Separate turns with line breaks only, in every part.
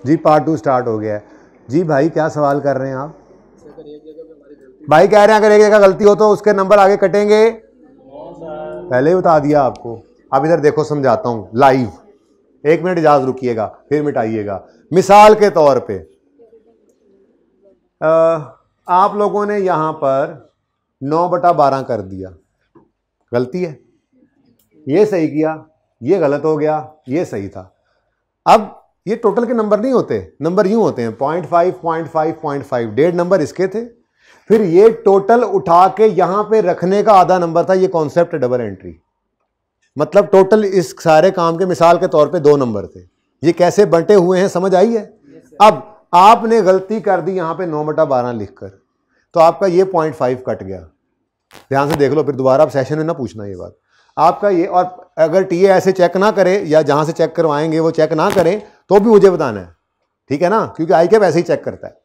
जी part 2 start हो गया है। जी भाई क्या सवाल कर रहे हैं आप? भाई कह रहे हैं अगर एक जगह गलती हो तो उसके नंबर आगे कटेंगे? पहले ही बता दिया आपको। अब इधर देखो समझाता हूं लाइव, 1 मिनट इजाजत रुकिएगा फिर मिटाइएगा। मिसाल के तौर पे आप लोगों ने यहां पर 9/12 कर दिया, गलती है। ये सही किया, ये गलत हो गया, ये सही था। अब ये टोटल के नंबर नहीं होते, नंबर यूं होते हैं 0.5 0.5 0.5, 1.5 नंबर इसके थे, फिर ये टोटल उठा के यहां पे रखने का आधा नंबर था। ये कॉन्सेप्ट डबल एंट्री, मतलब टोटल इस सारे काम के मिसाल के तौर पे 2 नंबर थे। ये कैसे बंटे हुए हैं समझ आई है? अब आपने गलती कर दी यहां पे 9/12 लिखकर, तो आपका ये 0.5 कट गया। ध्यान से देख लो, फिर दोबारा आप सेशन में ना पूछना ये बात आपका ये। और अगर टीए ऐसे चेक ना करे या जहां से चेक करवाएंगे वो चेक ना करें तो भी मुझे बताना है, ठीक है ना? क्योंकि आई कैप ऐसे ही चेक करता है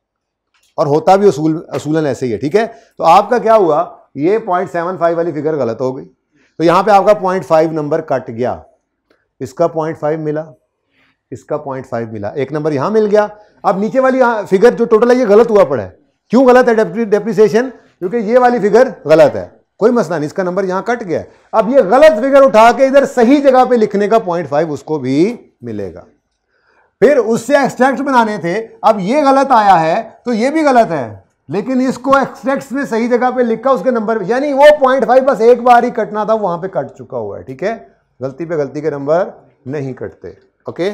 और होता भी असूलन ऐसे ही है, ठीक है? तो आपका क्या हुआ, ये 0.75 वाली फिगर गलत हो गई, तो यहां पे आपका 0.5 नंबर कट गया। इसका 0.5 मिला, इसका 0.5 मिला, एक नंबर यहां मिल गया। अब नीचे वाली फिगर जो टोटल है ये गलत हुआ पड़ा है। क्यों गलत है डेप्रिसिएशन? क्योंकि ये वाली फिगर गलत है। कोई मसला नहीं, इसका नंबर यहां कट गया। अब ये गलत फिगर उठा के इधर सही जगह पे लिखने का 0.5 उसको भी मिलेगा। फिर उससे एक्सट्रैक्ट बनाने थे, अब ये गलत आया है तो ये भी गलत है, लेकिन इसको एक्सट्रैक्ट में सही जगह पे लिखा उसके नंबर, यानी वो 0.5 बस एक बार ही कटना था, वहां पे कट चुका हुआ है, ठीक है? गलती पे गलती के नंबर नहीं कटते। ओके,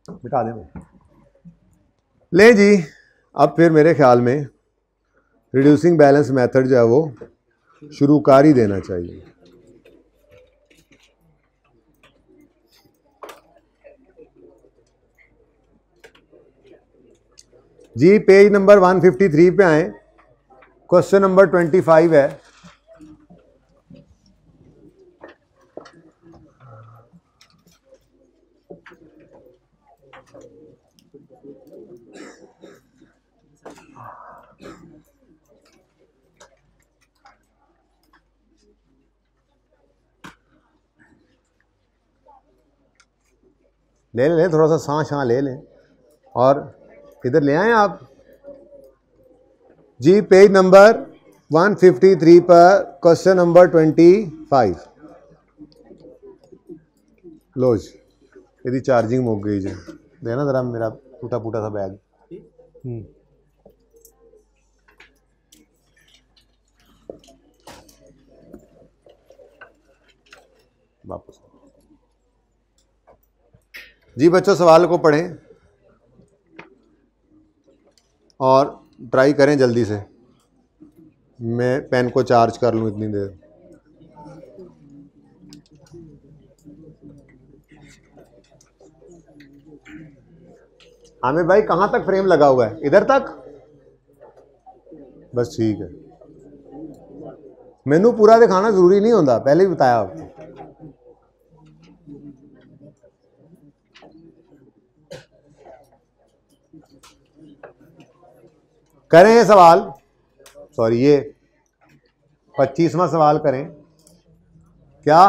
मिटा दें। ले जी, अब फिर मेरे ख्याल में रिड्यूसिंग बैलेंस मेथड जो है वो शुरू कर ही देना चाहिए। जी पेज नंबर 153 पे आए, क्वेश्चन नंबर 25 है। ले लें, थोड़ा सा सांस ले लें और इधर ले आए आप। जी पेज नंबर 153 पर क्वेश्चन नंबर 25। लो जी, यदि चार्जिंग मुक गई जी, देना जरा मेरा टूटा फूटा सा बैग। वापस जी बच्चों, सवाल को पढ़ें और ट्राई करें जल्दी से। मैं पेन को चार्ज कर लूँ इतनी देर। आमिर भाई कहाँ तक फ्रेम लगा हुआ है? इधर तक बस, ठीक है। मेनू पूरा दिखाना जरूरी नहीं होता, पहले ही बताया आपको। करें ये सवाल, सॉरी ये 25वां सवाल करें क्या?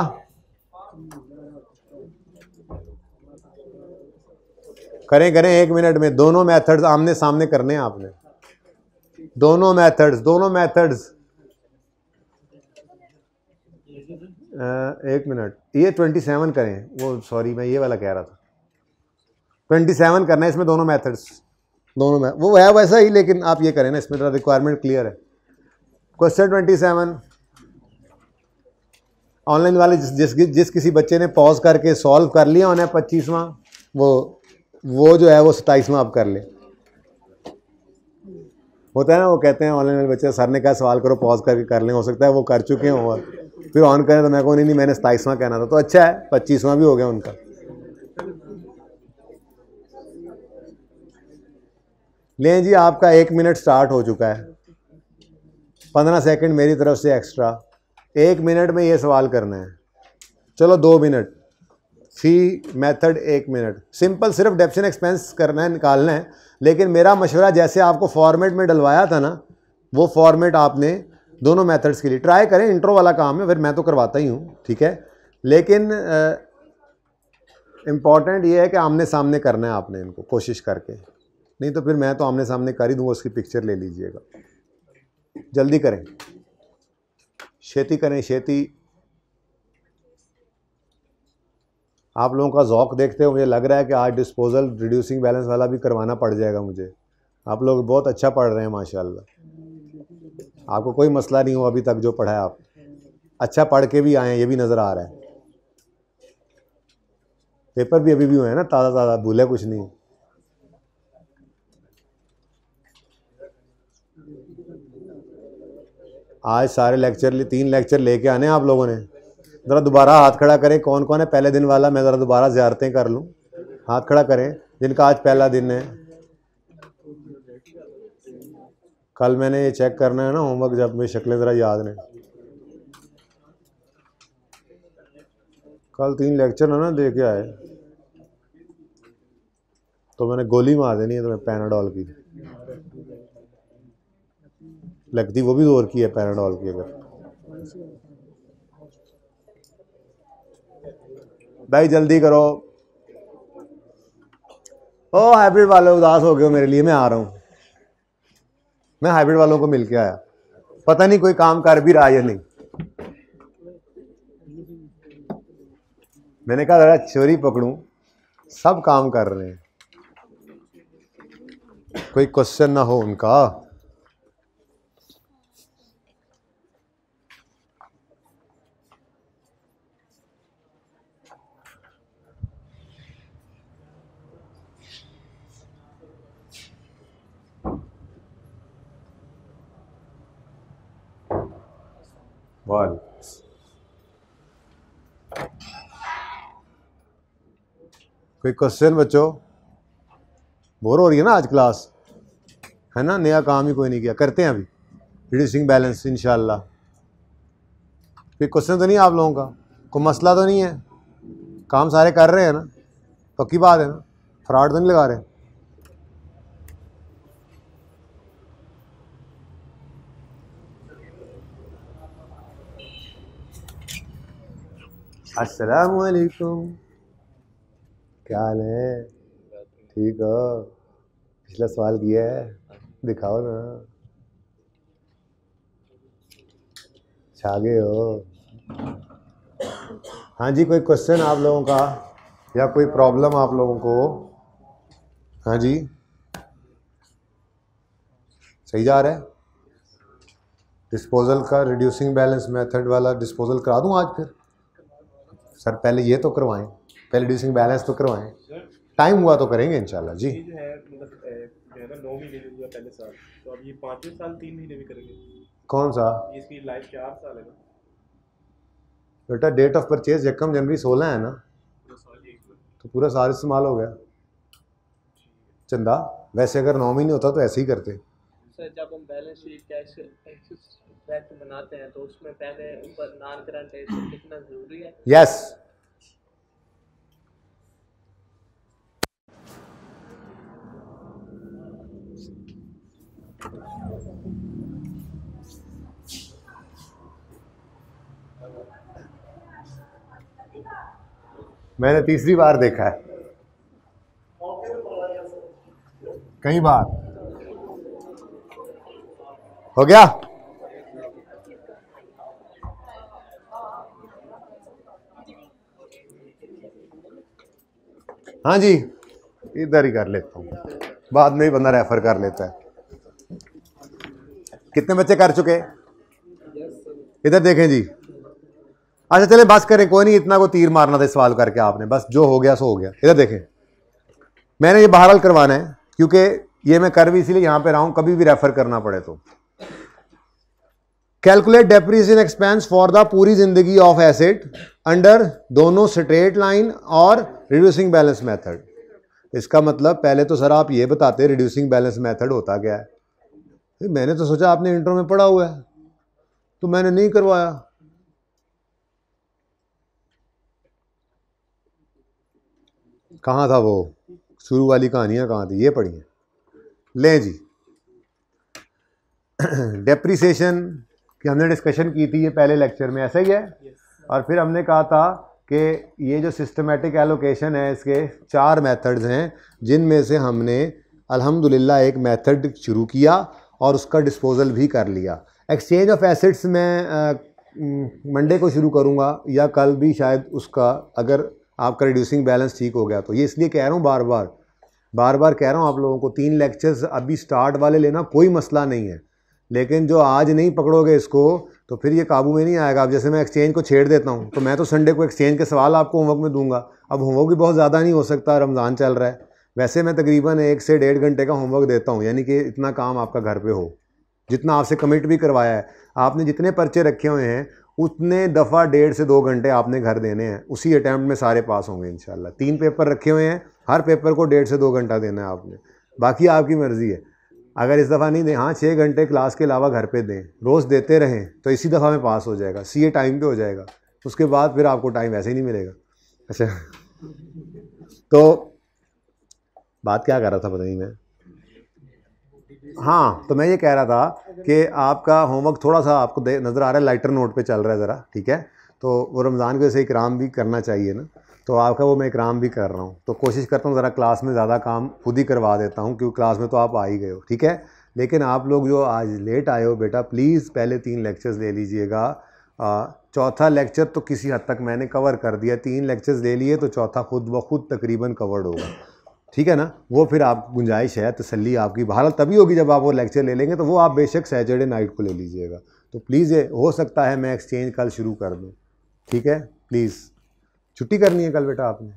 करें करें 1 मिनट में। दोनों मेथड्स आमने सामने करने हैं आपने, दोनों मेथड्स। 1 मिनट, ये 27 करें, वो सॉरी मैं ये वाला कह रहा था। 27 करना है इसमें, दोनों मेथड्स, वो है वैसा ही, लेकिन आप ये करें ना, इसमें रिक्वायरमेंट क्लियर है। क्वेश्चन 27 ऑनलाइन वाले जिस किसी बच्चे ने पॉज करके सॉल्व कर लिया उन्हें 25वां, वो जो है वो 27वां आप कर ले। होता है ना, वो कहते हैं ऑनलाइन वाले बच्चे, सर ने कहा सवाल करो, पॉज करके कर लें, हो सकता है वो कर चुके हों और फिर ऑन करें तो मैं कहूँ नहीं मैंने 27वां कहना था, तो अच्छा है 25वां भी हो गया उनका। लें जी, आपका 1 मिनट स्टार्ट हो चुका है, 15 सेकंड मेरी तरफ से एक्स्ट्रा। 1 मिनट में ये सवाल करना है, चलो 2 मिनट। सी मेथड 1 मिनट, सिंपल, सिर्फ डेप्शन एक्सपेंस करना है, निकालना है। लेकिन मेरा मशवरा जैसे आपको फॉर्मेट में डलवाया था ना, वो फॉर्मेट आपने दोनों मेथड्स के लिए ट्राई करें। इंट्रो वाला काम है, फिर मैं तो करवाता ही हूँ, ठीक है? लेकिन इम्पॉर्टेंट ये है कि आमने सामने करना है आपने इनको, कोशिश करके, नहीं तो फिर मैं तो आमने सामने कर ही दूंगा, उसकी पिक्चर ले लीजिएगा। जल्दी करें, खेती करें, खेती। आप लोगों का ज़ौक देखते हो मुझे लग रहा है कि आज डिस्पोजल रिड्यूसिंग बैलेंस वाला भी करवाना पड़ जाएगा मुझे। आप लोग बहुत अच्छा पढ़ रहे हैं माशाल्लाह, आपको कोई मसला नहीं हो अभी तक जो पढ़ा है आप, अच्छा पढ़ के भी आए हैं, ये भी नज़र आ रहा है। पेपर भी अभी भी हुए हैं ना, ताज़ा ताज़ा, भूले कुछ नहीं। आज सारे लेक्चर 3 लेक्चर लेके आने आप लोगों ने। ज़रा दोबारा हाथ खड़ा करें, कौन कौन है पहले दिन वाला, मैं ज़रा दोबारा ज़ियारतें कर लूँ। हाथ खड़ा करें जिनका आज पहला दिन है। कल मैंने ये चेक करना है ना होमवर्क, जब मेरी शक्लें ज़रा याद नहीं। कल 3 लेक्चर ना दे के आए तो मैंने गोली मार देनी है तुम्हें पैनाडोल की, लगती वो भी जोर की है पैनाडोल की। अगर भाई जल्दी करो। ओ हाइब्रिड वाले उदास हो गए हो मेरे लिए, मैं आ रहा हूँ। मैं हाइब्रिड वालों को मिल के आया, पता नहीं कोई काम कर भी रहा है या नहीं। मैंने कहा जरा चोरी पकड़ूं, सब काम कर रहे हैं, कोई क्वेश्चन ना हो उनका। वाल कोई क्वेश्चन बच्चों? बोर हो रही है ना आज क्लास, है ना, नया काम ही कोई नहीं किया। करते हैं अभी रिड्यूसिंग बैलेंस इंशाल्लाह। कोई क्वेश्चन तो नहीं आप लोगों का, कोई मसला तो नहीं है? काम सारे कर रहे हैं ना, पक्की बात है ना, फ्रॉड तो नहीं लगा रहे? अस्सलाम वालेकुम, क्या हाल है? ठीक हो? पिछला सवाल किया है, दिखाओ ना, छागे हो। हाँ जी, कोई क्वेश्चन आप लोगों का या कोई प्रॉब्लम आप लोगों को? हाँ जी, सही जा रहा है? डिस्पोजल का रिड्यूसिंग बैलेंस मेथड वाला डिस्पोजल करा दूं आज फिर? सर पहले ये तो करवाएं, पहले रिड्यूसिंग बैलेंस तो करवाएं, टाइम हुआ तो करेंगे इंशाल्लाह जी।
जो है ना 9 महीने जो हुआ पहले साल, तो अब ये 5वें साल 3 महीने में करेंगे।
कौन सा?
इसकी लाइफ 4 साल है ना
बेटा, डेट ऑफ परचेज 1 जनवरी 16 है ना, तो पूरा साल इस्तेमाल हो गया। चंदा वैसे अगर 9 महीने होता तो ऐसे ही करते।
सर जब हम बैलेंस शीट कैश ट्रैक बनाते हैं तो उसमें पहले ऊपर नॉन करंट एसेट लिखना जरूरी है?
यस। मैंने तीसरी बार देखा है, कई बार हो गया। हाँ जी, इधर ही कर लेता हूँ, बाद में ही बंदा रेफर कर लेता है। कितने बच्चे कर चुके? इधर देखें जी। अच्छा चले बस करें, कोई नहीं, इतना को तीर मारना था सवाल करके आपने, बस जो हो गया सो हो गया। इधर देखें, मैंने ये बहरहाल करवाना है क्योंकि ये मैं कर भी इसीलिए यहां पे रहा हूं, कभी भी रेफर करना पड़े तो। Calculate depreciation expense for the पूरी जिंदगी ऑफ एसेट अंडर दोनों स्ट्रेट लाइन और रिड्यूसिंग बैलेंस मेथड। इसका मतलब पहले तो सर आप ये बताते रिड्यूसिंग बैलेंस मेथड होता क्या है। मैंने तो सोचा आपने इंट्रो में पढ़ा हुआ है तो मैंने नहीं करवाया। कहाँ था वो शुरू वाली कहानियाँ, कहाँ थी? ये पढ़िए, लें जी। डेप्रिसिएशन की हमने डिस्कशन की थी ये पहले लेक्चर में, ऐसा ही है। और फिर हमने कहा था कि ये जो सिस्टमेटिक एलोकेशन है इसके 4 मेथड्स हैं, जिनमें से हमने अल्हम्दुलिल्लाह एक मेथड शुरू किया और उसका डिस्पोजल भी कर लिया। एक्सचेंज ऑफ एसेट्स मैं मंडे को शुरू करूँगा या कल भी शायद उसका, अगर आपका रिड्यूसिंग बैलेंस ठीक हो गया तो। ये इसलिए कह रहा हूँ बार बार कह रहा हूँ आप लोगों को, 3 लेक्चर्स अभी स्टार्ट वाले लेना कोई मसला नहीं है, लेकिन जो आज नहीं पकड़ोगे इसको तो फिर ये काबू में नहीं आएगा। अब जैसे मैं एक्सचेंज को छेड़ देता हूँ तो मैं तो संडे को एक्सचेंज के सवाल आपको होमवर्क में दूंगा। अब होमवर्क भी बहुत ज़्यादा नहीं हो सकता, रमज़ान चल रहा है। वैसे मैं तकरीबन 1 से 1.5 घंटे का होमवर्क देता हूँ, यानी कि इतना काम आपका घर पे हो, जितना आपसे कमिट भी करवाया है। आपने जितने पर्चे रखे हुए हैं उतने दफ़ा 1.5 से 2 घंटे आपने घर देने हैं, उसी अटैम्प्ट में सारे पास होंगे इंशाल्लाह। 3 पेपर रखे हुए हैं, हर पेपर को 1.5 से 2 घंटा देना है आपने, बाकी आपकी मर्ज़ी है। अगर इस दफ़ा नहीं दें, हाँ 6 घंटे क्लास के अलावा घर पे दें, रोज़ देते रहें तो इसी दफ़ा में पास हो जाएगा, सीए टाइम पे हो जाएगा। उसके बाद फिर आपको टाइम वैसे ही नहीं मिलेगा। अच्छा, तो बात क्या कर रहा था पता नहीं मैं। हाँ, तो मैं ये कह रहा था कि आपका होमवर्क थोड़ा सा आपको नज़र आ रहा है लाइटर नोट पे चल रहा है ज़रा, ठीक है। तो वो रमज़ान के वजह इकराम भी करना चाहिए ना, तो आपका वो मैं इकराम भी कर रहा हूँ। तो कोशिश करता हूँ ज़रा क्लास में ज़्यादा काम खुद ही करवा देता हूँ, क्योंकि क्लास में तो आप आ ही गए हो, ठीक है। लेकिन आप लोग जो आज लेट आए हो बेटा, प्लीज़ पहले 3 लेक्चर्स ले लीजिएगा। चौथा लेक्चर तो किसी हद तक मैंने कवर कर दिया, 3 लेक्चर्स ले लिए तो चौथा खुद ब खुद तकरीबन कवर्ड होगा, ठीक है ना। वो फिर आप गुंजाइश है, तसल्ली आपकी बहरहाल तभी होगी जब आप वो लेक्चर ले लेंगे, तो वो आप बेशक सैटरडे नाइट को ले लीजिएगा। तो प्लीज़ ये हो सकता है मैं एक्सचेंज कल शुरू कर दूँ, ठीक है। प्लीज़ छुट्टी करनी है कल बेटा आपने,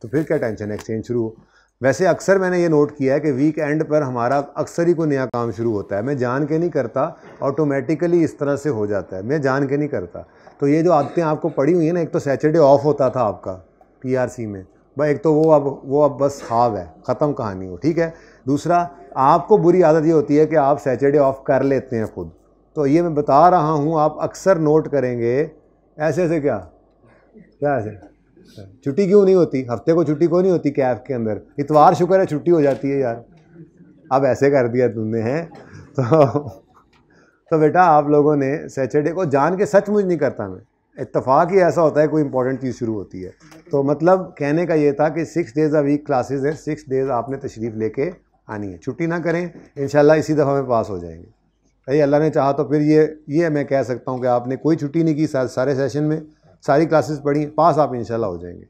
तो फिर क्या टेंशन है, एक्सचेंज शुरू हो। वैसे अक्सर मैंने ये नोट किया है कि वीक एंड पर हमारा अक्सर ही कोई नया काम शुरू होता है। मैं जान के नहीं करता, ऑटोमेटिकली इस तरह से हो जाता है, मैं जान के नहीं करता। तो ये जो आदतें आपको पड़ी हुई है ना, एक तो सैटरडे ऑफ होता था आपका पीआरसी में, भाई एक तो वो अब बस खाब है, ख़त्म कहानी हो, ठीक है। दूसरा, आपको बुरी आदत ये होती है कि आप सैटरडे ऑफ कर लेते हैं खुद। तो ये मैं बता रहा हूँ, आप अक्सर नोट करेंगे ऐसे ऐसे क्या ऐसे छुट्टी क्यों नहीं होती, हफ्ते को छुट्टी क्यों नहीं होती कैफ के अंदर, इतवार शुक्र है छुट्टी हो जाती है यार। अब ऐसे कर दिया तुमने हैं तो बेटा आप लोगों ने सैटरडे को जान के, सचमुच नहीं करता मैं, इत्तफाक ही ऐसा होता है कोई इंपॉर्टेंट चीज़ शुरू होती है। तो मतलब कहने का ये था कि 6 डेज़ अ वीक क्लासेस है, 6 डेज़ आपने तशरीफ़ लेके आनी है, छुट्टी ना करें, इंशाल्लाह इसी दफ़ा में पास हो जाएंगे। भाई अल्लाह ने चाहा तो फिर ये मैं कह सकता हूँ कि आपने कोई छुट्टी नहीं की, सारे सेशन में सारी क्लासेस पढ़ी, पास आप इंशाल्लाह हो जाएंगे।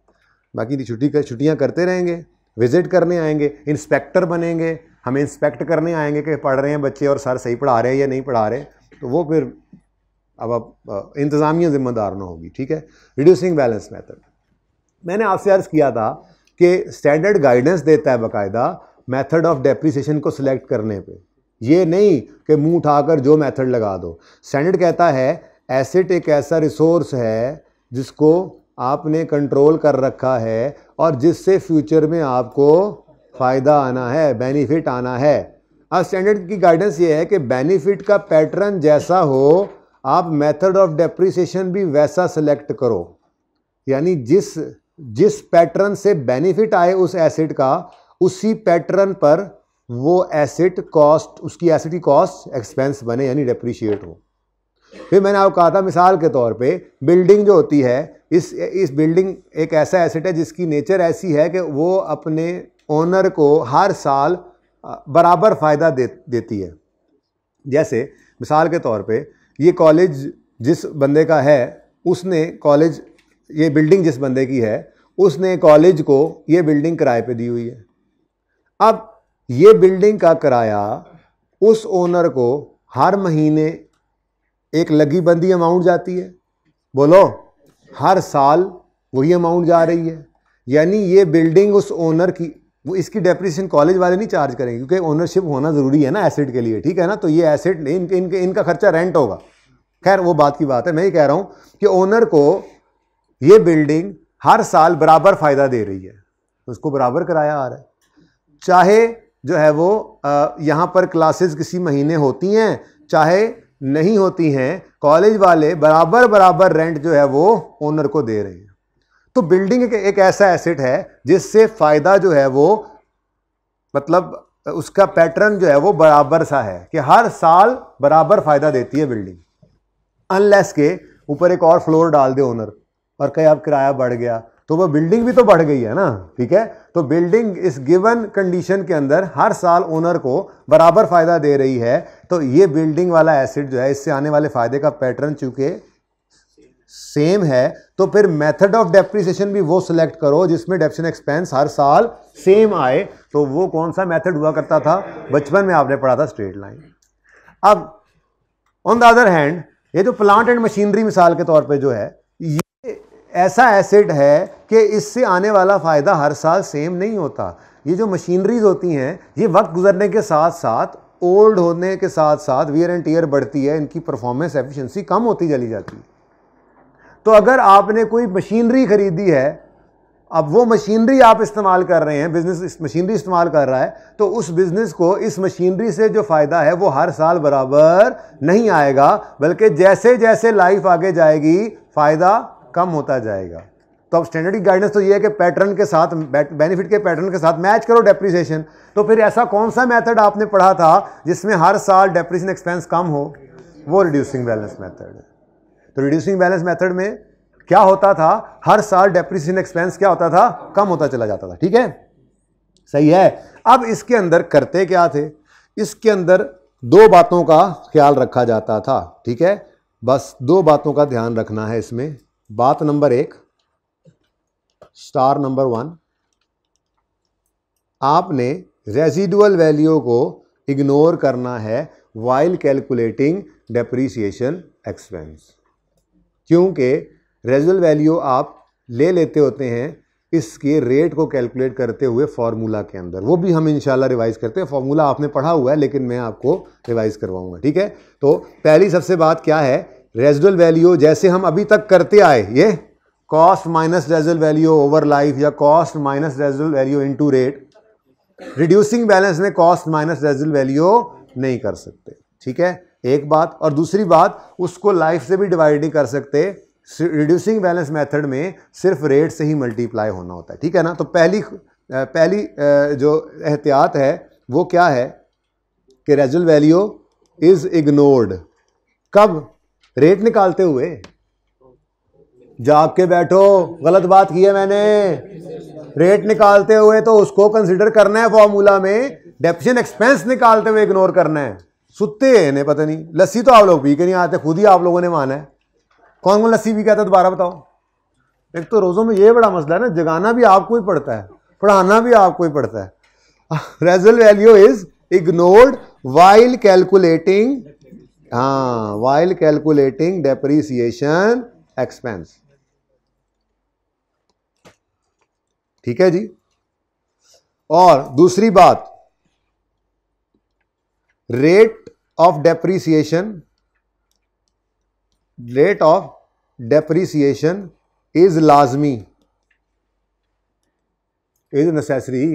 बाकी छुट्टियाँ करते रहेंगे, विज़िट करने आएंगे, इंस्पेक्टर बनेंगे, हमें इंस्पेक्ट करने आएंगे कि पढ़ रहे हैं बच्चे और सर सही पढ़ा रहे हैं या नहीं पढ़ा रहे, तो वो फिर अब इंतज़ामिया ज़िम्मेदार ना होगी, ठीक है। रिड्यूसिंग बैलेंस मेथड मैंने आपसे अर्ज़ किया था कि स्टैंडर्ड गाइडेंस देता है बाकायदा मेथड ऑफ डेप्रिसिएशन को सिलेक्ट करने पे, ये नहीं कि मुंह उठाकर जो मेथड लगा दो। स्टैंडर्ड कहता है एसेट एक ऐसा रिसोर्स है जिसको आपने कंट्रोल कर रखा है और जिससे फ्यूचर में आपको फ़ायदा आना है, बेनिफिट आना है। अब स्टैंडर्ड की गाइडेंस ये है कि बेनिफिट का पैटर्न जैसा हो, आप मेथड ऑफ डेप्रिसिएशन भी वैसा सेलेक्ट करो, यानी जिस पैटर्न से बेनिफिट आए उस एसेट का, उसी पैटर्न पर वो एसेट कॉस्ट, उसकी एसेट की कॉस्ट एक्सपेंस बने, यानी डेप्रिशिएट हो। फिर मैंने आपको कहा था मिसाल के तौर पे बिल्डिंग जो होती है, इस बिल्डिंग एक ऐसा एसेट है जिसकी नेचर ऐसी है कि वो अपने ओनर को हर साल बराबर फ़ायदा देती है। जैसे मिसाल के तौर पे ये कॉलेज जिस बंदे का है, उसने कॉलेज, ये बिल्डिंग जिस बंदे की है, उसने कॉलेज को ये बिल्डिंग किराए पे दी हुई है। अब ये बिल्डिंग का किराया उस ओनर को हर महीने एक लगी बंदी अमाउंट जाती है, बोलो हर साल वही अमाउंट जा रही है, यानी ये बिल्डिंग उस ओनर की, वो इसकी डेप्रिसिएशन कॉलेज वाले नहीं चार्ज करेंगे क्योंकि ओनरशिप होना ज़रूरी है ना एसेट के लिए, ठीक है ना। तो ये एसेट इनका खर्चा रेंट होगा। खैर वो बात की बात है, मैं ये कह रहा हूँ कि ओनर को ये बिल्डिंग हर साल बराबर फ़ायदा दे रही है, उसको बराबर किराया आ रहा है, चाहे जो है वो यहाँ पर क्लासेस किसी महीने होती हैं चाहे नहीं होती हैं, कॉलेज वाले बराबर रेंट जो है वो ओनर को दे रहे हैं। तो बिल्डिंग एक ऐसा एसेट है जिससे फ़ायदा जो है वो, मतलब उसका पैटर्न जो है वो बराबर सा है कि हर साल बराबर फ़ायदा देती है बिल्डिंग, अनलेस के ऊपर एक और फ्लोर डाल दे ओनर, और कहीं अब किराया बढ़ गया तो वो बिल्डिंग भी तो बढ़ गई है ना, ठीक है। तो बिल्डिंग इस गिवन कंडीशन के अंदर हर साल ओनर को बराबर फायदा दे रही है, तो ये बिल्डिंग वाला एसेट जो है इससे आने वाले फायदे का पैटर्न चूंकि सेम है, तो फिर मेथड ऑफ डेप्रिसिएशन भी वो सिलेक्ट करो जिसमें डेप्रिसिएशन एक्सपेंस हर साल सेम आए। तो वो कौन सा मेथड हुआ करता था, बचपन में आपने पढ़ा था, स्ट्रेट लाइन। अब ऑन द अदर हैंड ये जो प्लांट एंड मशीनरी मिसाल के तौर पे जो है, ये ऐसा एसेट है कि इससे आने वाला फायदा हर साल सेम नहीं होता। ये जो मशीनरीज होती हैं ये वक्त गुजरने के साथ साथ, ओल्ड होने के साथ साथ वियर एंड टीयर बढ़ती है, इनकी परफॉर्मेंस एफिशिएंसी कम होती चली जाती है। तो अगर आपने कोई मशीनरी खरीदी है, अब वो मशीनरी आप इस्तेमाल कर रहे हैं, बिजनेस इस मशीनरी इस्तेमाल कर रहा है, तो उस बिजनेस को इस मशीनरी से जो फायदा है वो हर साल बराबर नहीं आएगा, बल्कि जैसे जैसे लाइफ आगे जाएगी फायदा कम होता जाएगा। तो अब स्टैंडर्ड गाइडेंस तो ये है कि पैटर्न के साथ, बेनिफिट के पैटर्न के साथ मैच करो डेप्रिसिएशन। तो फिर ऐसा कौन सा मेथड आपने पढ़ा था जिसमें हर साल डेप्रिसिएशन एक्सपेंस कम हो, वो रिड्यूसिंग बैलेंस मेथड है। तो रिड्यूसिंग बैलेंस मेथड में क्या होता था, हर साल डेप्रिसिएशन एक्सपेंस क्या होता था, कम होता चला जाता था, ठीक है, सही है। अब इसके अंदर करते क्या थे, इसके अंदर दो बातों का ख्याल रखा जाता था, ठीक है, बस दो बातों का ध्यान रखना है इसमें। बात नंबर 1, स्टार नंबर 1, आपने रेजिडुअल वैल्यू को इग्नोर करना है व्हाइल कैलकुलेटिंग डेप्रिसिएशन एक्सपेंस, क्योंकि रेजिडुअल वैल्यू आप ले लेते होते हैं इसके रेट को कैलकुलेट करते हुए फॉर्मूला के अंदर। वो भी हम इंशाल्लाह रिवाइज करते हैं, फॉर्मूला आपने पढ़ा हुआ है लेकिन मैं आपको रिवाइज करवाऊंगा, ठीक है। तो पहली सबसे बात क्या है, रेजिडुअल वैल्यू जैसे हम अभी तक करते आए, ये cost minus residual value over life या cost minus residual value into rate. Reducing balance में कॉस्ट माइनस रेजिडुअल वैल्यू नहीं कर सकते, ठीक है, एक बात। और दूसरी बात, उसको लाइफ से भी डिवाइड नहीं कर सकते। रिड्यूसिंग बैलेंस मेथड में सिर्फ रेट से ही मल्टीप्लाई होना होता है, ठीक है ना। तो पहली जो एहतियात है वो क्या है कि रेजिडुअल वैल्यू इज इग्नोर्ड। कब, रेट निकालते हुए। जाग के बैठो, गलत बात की है मैंने। रेट निकालते हुए तो उसको कंसिडर करना है फॉर्मूला में, डेप्रिसिएशन एक्सपेंस निकालते हुए इग्नोर करना है। सुत्ते हैं इन्हें पता नहीं, लस्सी तो आप लोग पी के नहीं आते, खुद ही आप लोगों ने माना है। कौन कौन लस्सी पी के आता है दोबारा बताओ। एक तो रोजों में ये बड़ा मसला है ना, जगाना भी आपको ही पड़ता है, पढ़ाना भी आपको ही पड़ता है। Residual value is ignored while calculating, while calculating depreciation expense, ठीक है जी। और दूसरी बात, rate of depreciation, rate of depreciation is लाजमी, इज नेसेसरी।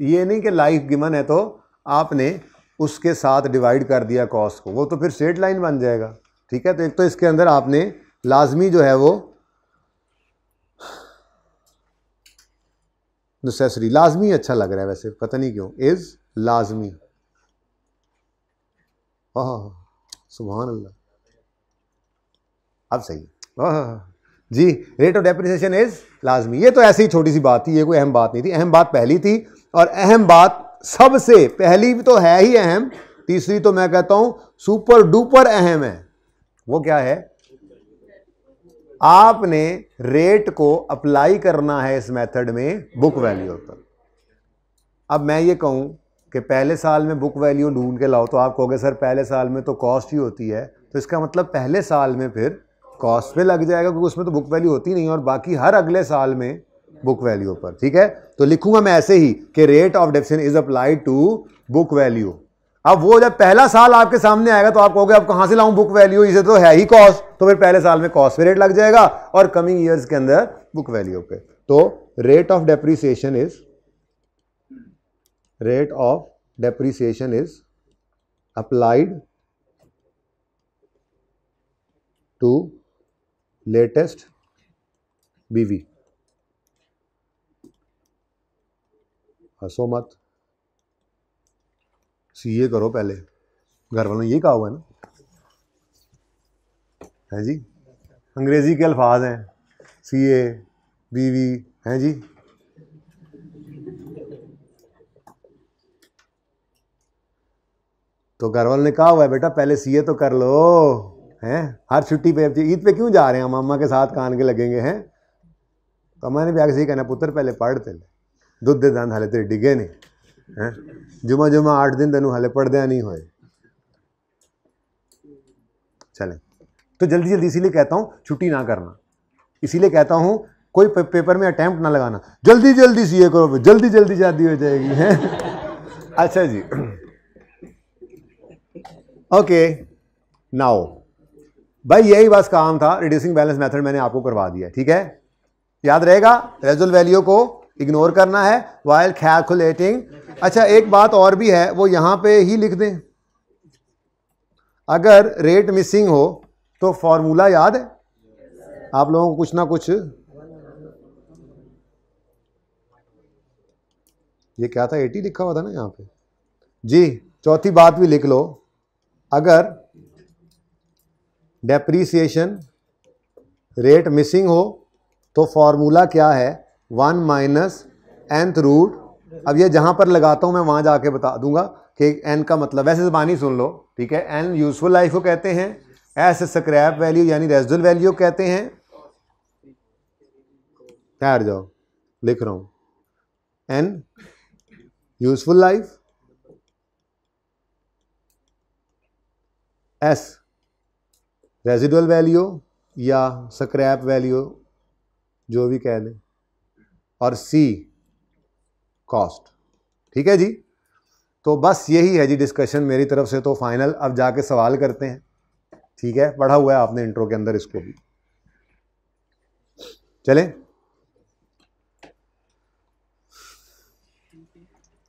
ये नहीं कि लाइफ गिवन है तो आपने उसके साथ डिवाइड कर दिया कॉस्ट को, वो तो फिर स्ट्रेट लाइन बन जाएगा, ठीक है। तो एक तो इसके अंदर आपने लाजमी जो है वो नेसेसरी, लाजमी अच्छा लग रहा है वैसे, पता नहीं क्यों, इज लाजमी। सुभान अल्लाह, अब सही जी। रेट ऑफ डेप्रिसिएशन इज लाजमी, ये तो ऐसी ही छोटी सी बात थी, ये कोई अहम बात नहीं थी। अहम बात पहली थी, और अहम बात सबसे पहली तो है ही अहम, तीसरी तो मैं कहता हूं सुपर डुपर अहम है। वो क्या है, आपने रेट को अप्लाई करना है इस मेथड में बुक वैल्यू पर। अब मैं ये कहूं कि पहले साल में बुक वैल्यू ढूंढ के लाओ, तो आप कहोगे सर पहले साल में तो कॉस्ट ही होती है, तो इसका मतलब पहले साल में फिर कॉस्ट पे लग जाएगा, क्योंकि उसमें तो बुक वैल्यू होती नहीं, और बाकी हर अगले साल में बुक वैल्यू पर, ठीक है। तो लिखूंगा मैं ऐसे ही कि rate of depreciation is applied to book value. अब वो जब पहला साल आपके सामने आएगा तो आप कहोगे अब कहां से लाऊं बुक वैल्यू, इसे तो है ही कॉस्ट, तो फिर पहले साल में कॉस्ट पे रेट लग जाएगा और कमिंग ईयर्स के अंदर बुक वैल्यू पे। तो rate of depreciation is, rate of depreciation is applied to latest BV. हंसो मत, सीए करो पहले, घर वालों ने ये कहा हुआ है ना, है जी, अंग्रेजी के अल्फाज हैं, CA BV हैं जी। तो घर वालों ने कहा हुआ है बेटा पहले CA तो कर लो हैं, हर छुट्टी पे ईद पे क्यों जा रहे हैं मामा के साथ कान के लगेंगे हैं। तो मैंने भी आगे से कहना पुत्र पहले पढ़ ते दुध दे दंद हाले तेरे डिगे ने हैं, जुमा जुमा 8 दिन तेनू हाले पढ़दे नहीं होए। चले तो जल्दी जल्दी इसीलिए कहता हूँ छुट्टी ना करना, इसीलिए कहता हूँ कोई पेपर में अटेम्प्ट ना लगाना, जल्दी जल्दी CA करो जल्दी जल्दी शादी हो जाएगी हैं। अच्छा जी ओके नाउ भाई यही बस काम था, रिड्यूसिंग बैलेंस मेथड मैंने आपको करवा दिया, ठीक है। याद रहेगा रेसिडुअल वैल्यू को इग्नोर करना है व्हाइल कैलकुलेटिंग। अच्छा एक बात और भी है, वो यहां पे ही लिख दें, अगर रेट मिसिंग हो तो फॉर्मूला याद है आप लोगों को कुछ ना कुछ, ये क्या था 80 लिखा हुआ था ना यहां पे जी। चौथी बात भी लिख लो, अगर डेप्रीसिएशन रेट मिसिंग हो तो फॉर्मूला क्या है 1 माइनस nth रूट। अब ये जहां पर लगाता हूं मैं वहां जाके बता दूंगा कि n का मतलब, वैसे ज़बानी सुन लो ठीक है। n यूजफुल लाइफ को कहते हैं, s स्क्रैप वैल्यू यानी रेसिडुअल वैल्यू कहते हैं। ठहर जाओ लिख रहा हूं, n useful life, s residual value या स्क्रैप वैल्यू जो भी कह दें, और C कॉस्ट, ठीक है जी। तो बस यही है जी डिस्कशन मेरी तरफ से, तो फाइनल अब जाके सवाल करते हैं, ठीक है। पढ़ा हुआ है आपने इंट्रो के अंदर इसको भी, चलें।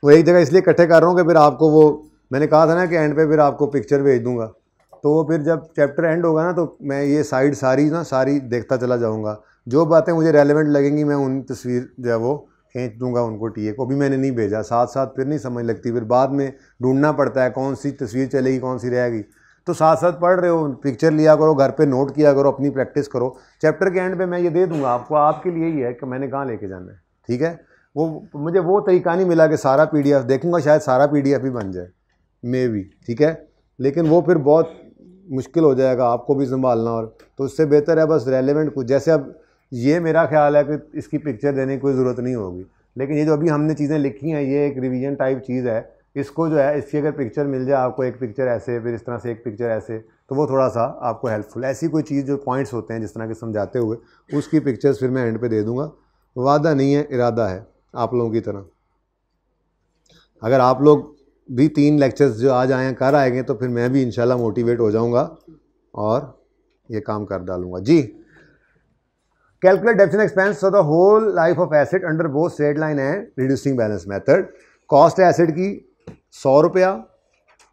वो एक जगह इसलिए इकट्ठे कर रहा हूँ कि फिर आपको वो मैंने कहा था ना कि एंड पे फिर आपको पिक्चर भेज दूंगा, तो वो फिर जब चैप्टर एंड होगा ना तो मैं ये साइड सारी देखता चला जाऊंगा, जो बातें मुझे रेलेवेंट लगेंगी मैं उन तस्वीर जो है वो खींच दूंगा उनको। टीए को भी मैंने नहीं भेजा, साथ साथ फिर नहीं समझ लगती, फिर बाद में ढूंढना पड़ता है कौन सी तस्वीर चलेगी कौन सी रहेगी। तो साथ साथ पढ़ रहे हो पिक्चर लिया करो, घर पे नोट किया करो, अपनी प्रैक्टिस करो। चैप्टर के एंड पे मैं ये दे दूंगा आपको, आपके लिए ही है कि मैंने कहाँ लेके जाना है, ठीक है। वो मुझे वो तरीका नहीं मिला कि सारा PDF देखूंगा, शायद सारा PDF ही बन जाए मे भी, ठीक है, लेकिन वो फिर बहुत मुश्किल हो जाएगा आपको भी संभालना। और तो उससे बेहतर है बस रेलेवेंट कुछ, जैसे अब ये मेरा ख्याल है कि इसकी पिक्चर देने की कोई ज़रूरत नहीं होगी, लेकिन ये जो अभी हमने चीज़ें लिखी हैं ये एक रिवीजन टाइप चीज़ है, इसको जो है इसकी अगर पिक्चर मिल जाए आपको, एक पिक्चर ऐसे फिर इस तरह से एक पिक्चर ऐसे, तो वो थोड़ा सा आपको हेल्पफुल। ऐसी कोई चीज़ जो पॉइंट्स होते हैं जिस तरह के समझाते हुए, उसकी पिक्चर्स फिर मैं एंड पे दे दूँगा। वादा नहीं है, इरादा है आप लोगों की तरह। अगर आप लोग भी 3 लेक्चर्स जो आज आए हैं कर आएंगे तो फिर मैं भी इंशाल्लाह मोटिवेट हो जाऊँगा और ये काम कर डालूँगा जी। Calculate depreciation expense for the whole life of asset under both straight line and reducing balance method. Cost है एसेट की 100 रुपया,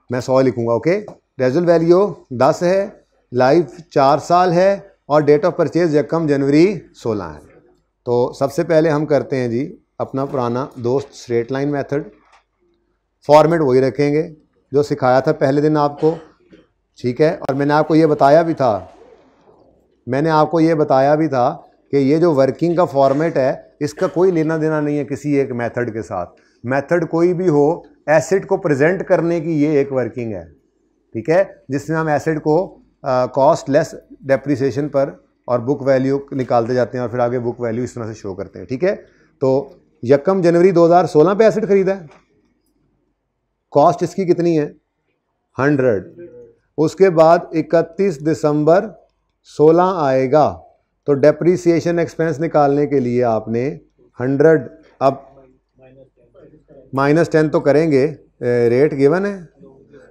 मैं 100 लिखूंगा, ओके। रेजुअल वैल्यू 10 है, लाइफ 4 साल है और डेट ऑफ परचेज 1 जनवरी 16 है। तो सबसे पहले हम करते हैं जी अपना पुराना दोस्त स्ट्रेट लाइन मेथड। फॉर्मेट वही रखेंगे जो सिखाया था पहले दिन आपको, ठीक है। और मैंने आपको ये बताया भी था कि ये जो वर्किंग का फॉर्मेट है इसका कोई लेना देना नहीं है किसी एक मेथड के साथ। मेथड कोई भी हो, एसेट को प्रेजेंट करने की ये एक वर्किंग है, ठीक है, जिसमें हम एसेट को कॉस्ट लेस डेप्रिसिएशन पर और बुक वैल्यू निकालते जाते हैं और फिर आगे बुक वैल्यू इस तरह से शो करते हैं, ठीक है। तो 1 जनवरी 2016 पे एसेट खरीदा है, कॉस्ट इसकी कितनी है 100। उसके बाद 31 दिसंबर 16 आएगा, तो डेप्रीसिएशन एक्सपेंस निकालने के लिए आपने 100 अब -10 तो करेंगे, रेट गिवन है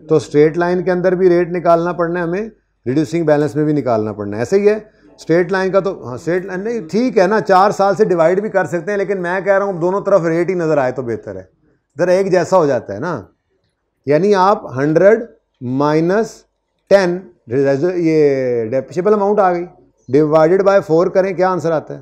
तो स्ट्रेट लाइन के अंदर भी रेट निकालना पड़ना है हमें, रिड्यूसिंग बैलेंस में भी निकालना पड़ना है। ऐसे ही है स्ट्रेट लाइन का, तो हाँ स्ट्रेट लाइन नहीं ठीक है ना, 4 साल से डिवाइड भी कर सकते हैं, लेकिन मैं कह रहा हूँ दोनों तरफ रेट ही नज़र आए तो बेहतर है, इधर एक जैसा हो जाता है ना। यानी आप 100 - 10 ये डेप्रिसिएबल अमाउंट आ गई, डिवाइडेड बाय 4 करें, क्या आंसर आता है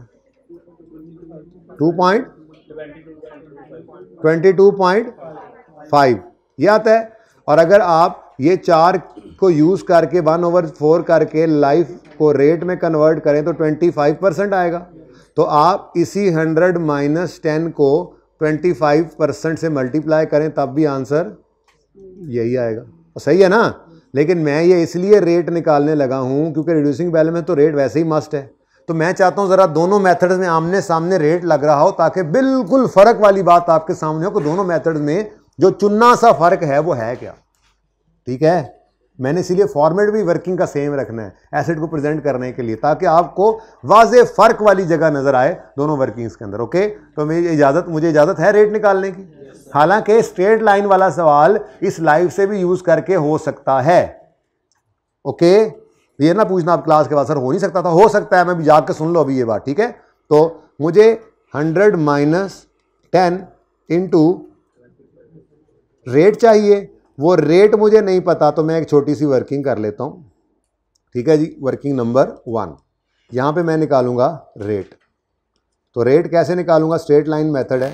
22.5 ये आता है। और अगर आप ये 4 को यूज़ करके 1/4 करके लाइफ को रेट में कन्वर्ट करें तो 25% आएगा। तो आप इसी 100 माइनस 10 को 25% से मल्टीप्लाई करें तब भी आंसर यही आएगा। सही है ना। लेकिन मैं ये इसलिए रेट निकालने लगा हूं क्योंकि रिड्यूसिंग बैलेंस में तो रेट वैसे ही मस्ट है। तो मैं चाहता हूं जरा दोनों मेथड्स में आमने सामने रेट लग रहा हो ताकि बिल्कुल फर्क वाली बात आपके सामने हो कि दोनों मेथड्स में जो चुन्ना सा फर्क है वो है क्या। ठीक है, मैंने इसीलिए फॉर्मेट भी वर्किंग का सेम रखना है एसेट को प्रेजेंट करने के लिए ताकि आपको वाजे फर्क वाली जगह नजर आए दोनों वर्किंग्स के अंदर। ओके, तो मुझे इजाजत है रेट निकालने की। हालांकि स्ट्रेट लाइन वाला सवाल इस लाइव से भी यूज करके हो सकता है। ओके, ये ना पूछना आप क्लास के बाद सर हो नहीं सकता था, हो सकता है, मैं भी जाकर सुन लो अभी ये बात। ठीक है, तो मुझे 100 माइनस 10 इंटू रेट चाहिए। वो रेट मुझे नहीं पता तो मैं एक छोटी सी वर्किंग कर लेता हूं। ठीक है जी, वर्किंग नंबर 1 यहां पे मैं निकालूंगा रेट। तो रेट कैसे निकालूंगा, स्ट्रेट लाइन मेथड है।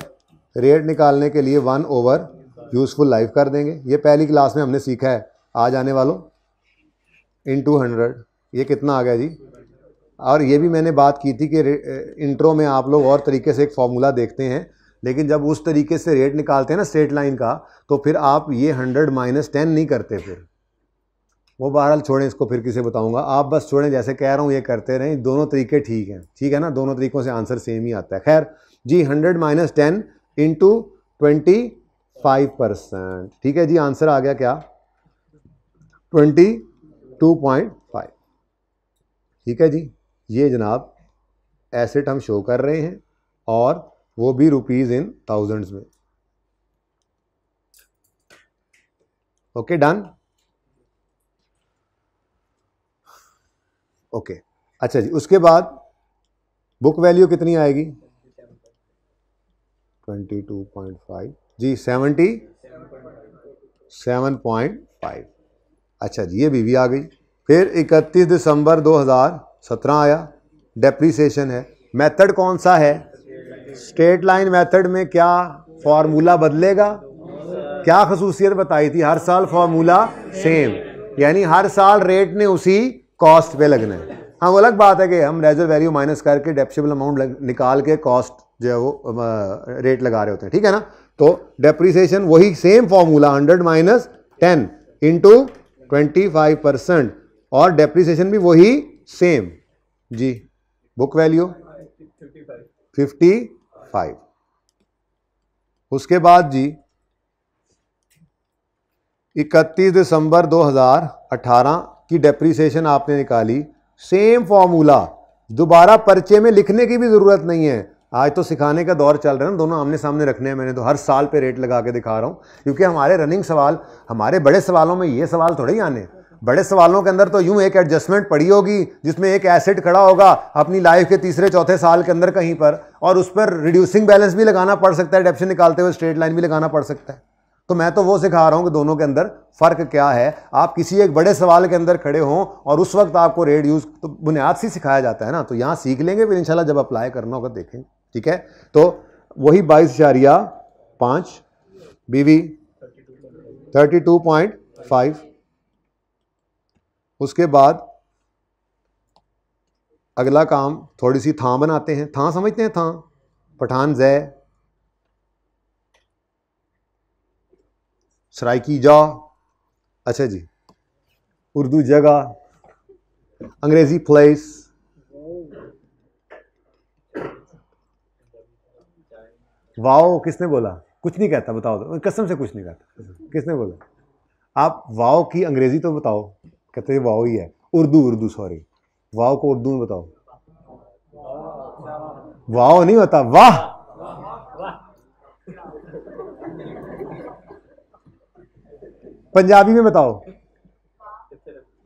रेट निकालने के लिए 1 ओवर यूजफुल लाइफ कर देंगे। ये पहली क्लास में हमने सीखा है, आ जाने वालों इनटू 100। ये कितना आ गया जी। और ये भी मैंने बात की थी कि इंट्रो में आप लोग और तरीके से एक फॉर्मूला देखते हैं, लेकिन जब उस तरीके से रेट निकालते हैं ना स्ट्रेट लाइन का, तो फिर आप ये 100 माइनस 10 नहीं करते। फिर वो बहरहाल छोड़ें, इसको फिर किसे बताऊंगा। आप बस छोड़ें, जैसे कह रहा हूँ ये करते रहें। दोनों तरीके ठीक हैं, ठीक है ना, दोनों तरीकों से आंसर सेम ही आता है। खैर जी, 100 माइनस 10 इंटू 25%। ठीक है जी, आंसर आ गया क्या, 22.5। ठीक है जी, ये जनाब एसेट हम शो कर रहे हैं और वो भी रुपीज इन थाउजेंड्स में। Okay, done. ओके, अच्छा जी, उसके बाद बुक वैल्यू कितनी आएगी, 22.5 जी, 77.5। अच्छा जी, ये भी आ गई। फिर 31 दिसंबर 2017 आया, डेप्रीसिएशन है। मेथड कौन सा है, स्ट्रेट लाइन मेथड में क्या फॉर्मूला बदलेगा, क्या खसूसियत बताई थी, हर साल फॉर्मूला सेम, यानी हर साल रेट ने उसी कॉस्ट पे लगना है। हाँ, वो अलग बात है कि हम रेजर वैल्यू माइनस करके डेप्रिसिएबल अमाउंट निकाल के कॉस्ट जो है वो रेट लगा रहे होते हैं। ठीक है ना, तो डेप्रीसिएशन वही सेम फॉर्मूला 100 माइनस 10 इंटू 25% और डेप्रीसिएशन भी वही सेम जी। Book value 55। उसके बाद जी 31 दिसंबर 2018 की डेप्रीसिएशन आपने निकाली, सेम फॉर्मूला, दोबारा पर्चे में लिखने की भी जरूरत नहीं है। आज तो सिखाने का दौर चल रहा है ना, दोनों आमने सामने रखने हैं। मैंने तो हर साल पे रेट लगा के दिखा रहा हूं क्योंकि हमारे रनिंग सवाल, हमारे बड़े सवालों में ये सवाल थोड़े ही आने। बड़े सवालों के अंदर तो यूं एक एडजस्टमेंट पड़ी होगी जिसमें एक एसेट खड़ा होगा अपनी लाइफ के तीसरे चौथे साल के अंदर कहीं पर, और उस पर रिड्यूसिंग बैलेंस भी लगाना पड़ सकता है, डेप्शन निकालते हुए स्ट्रेट लाइन भी लगाना पड़ सकता है। तो मैं तो वो सिखा रहा हूं कि दोनों के अंदर फर्क क्या है। आप किसी एक बड़े सवाल के अंदर खड़े हों और उस वक्त आपको रेट यूज तो बुनियाद से सिखाया जाता है ना, तो यहां सीख लेंगे, फिर इंशाल्लाह जब अप्लाई करना होगा देखेंगे। ठीक है, तो वही 22.5 बीवी 32.5। उसके बाद अगला काम, थोड़ी सी थां बनाते हैं। थां समझते हैं, थां पठान जै, सराइकी जा, अच्छा जी, उर्दू जगह, अंग्रेजी प्लेस, वाओ किसने बोला, कुछ नहीं कहता, बताओ तो, कसम से कुछ नहीं कहता, किसने बोला। आप वाओ की अंग्रेजी तो बताओ, कहते हैं वाओ ही है, उर्दू सॉरी, वाओ को उर्दू में बताओ। वाओ नहीं होता, वाह। पंजाबी में बताओ,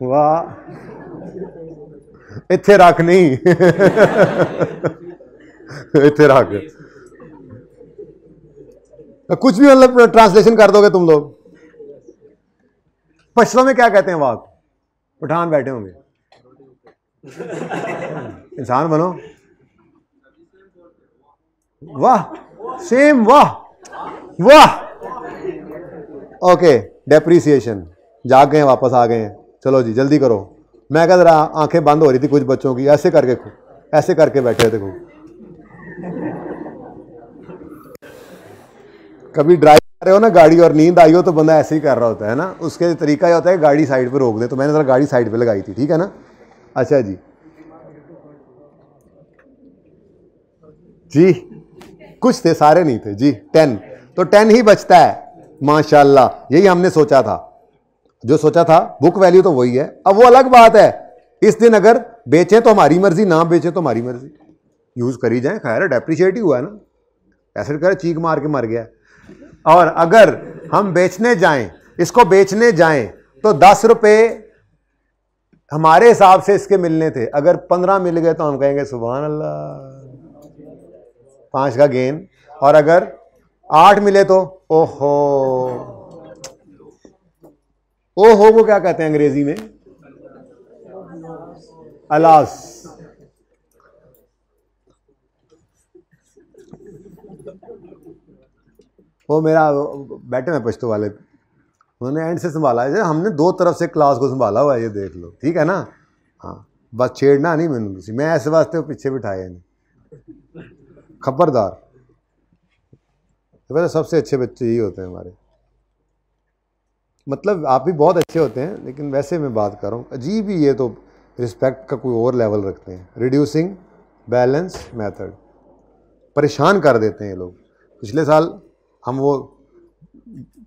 वाह। इत्थे रख नहीं इत्थे रख, कुछ भी मतलब ट्रांसलेशन कर दोगे तुम लोग। पश्चिम में क्या कहते हैं, वाह, पठान बैठे होंगे, इंसान बनो, वाह, सेम, वाह वाह। ओके, डेप्रीसिएशन, जाग गए, वापस आ गए हैं, चलो जी जल्दी करो। मैं कह जरा आंखें बंद हो रही थी कुछ बच्चों की, ऐसे करके बैठे थे खूब। कभी ड्राइव कर रहे हो ना गाड़ी और नींद आई हो तो बंदा ऐसे ही कर रहा होता है ना, उसके तरीका ये होता है गाड़ी साइड पे रोक दे। तो मैंने जरा गाड़ी साइड पे लगाई थी, ठीक है ना। अच्छा जी जी, कुछ थे, सारे नहीं थे जी। 10 तो 10 ही बचता है माशाल्लाह, यही हमने सोचा था, जो सोचा था बुक वैल्यू तो वही है। अब वो अलग बात है, इस दिन अगर बेचें तो हमारी मर्जी, ना बेचें तो हमारी मर्जी, यूज करी जाए, खैर डेप्रिशिएट ही हुआ है ना, ऐसे कर चीख मार के मर गया। और अगर हम बेचने जाएं, इसको बेचने जाएं तो 10 रुपए हमारे हिसाब से इसके मिलने थे, अगर 15 मिल गए तो हम कहेंगे सुभान अल्लाह, 5 का गेन। और अगर 8 मिले तो ओहो, ओहो वो क्या कहते हैं अंग्रेजी में, अलास। वो मेरा बैठे में पश्तो वाले, उन्होंने एंड से संभाला है, हमने 2 तरफ से क्लास को संभाला हुआ है, ये देख लो, ठीक है ना। हाँ बस छेड़ना नहीं मैंने, मैं ऐसे वास्ते पीछे बिठाया नहीं, खबरदार। तो सबसे अच्छे बच्चे यही होते हैं हमारे, मतलब आप भी बहुत अच्छे होते हैं, लेकिन वैसे मैं बात कर रहा हूँ, अजीब ही, ये तो रिस्पेक्ट का कोई और लेवल रखते हैं। रिड्यूसिंग बैलेंस मेथड परेशान कर देते हैं ये लोग। पिछले साल हम वो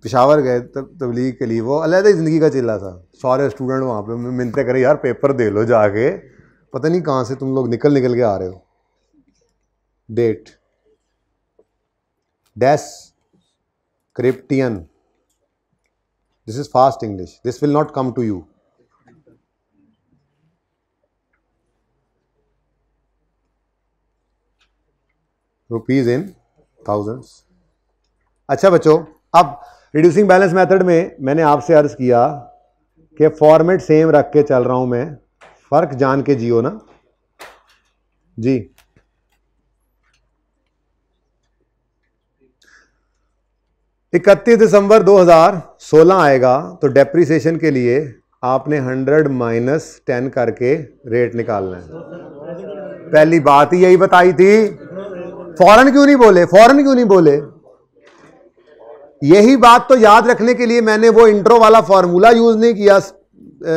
पेशावर गए तबलीग के लिए, वो अलग ही ज़िंदगी का चिल्ला था, सारे स्टूडेंट वहाँ पे मिलते करे यार पेपर दे लो जाके, पता नहीं कहाँ से तुम लोग निकल के आ रहे हो। Date description, this is fast English, this will not come to you. Rupees in thousands. अच्छा बच्चों, अब रिड्यूसिंग बैलेंस मेथड में मैंने आपसे अर्ज किया कि फॉर्मेट सेम रख के चल रहा हूं मैं, फर्क जान के जियो ना जी। 31 दिसंबर 2016 आएगा तो डेप्रिसिएशन के लिए आपने 100 माइनस 10 करके रेट निकालना है। पहली बात ही यही बताई थी, फौरन क्यों नहीं बोले, फौरन क्यों नहीं बोले? यही बात तो याद रखने के लिए मैंने वो इंट्रो वाला फॉर्मूला यूज नहीं किया,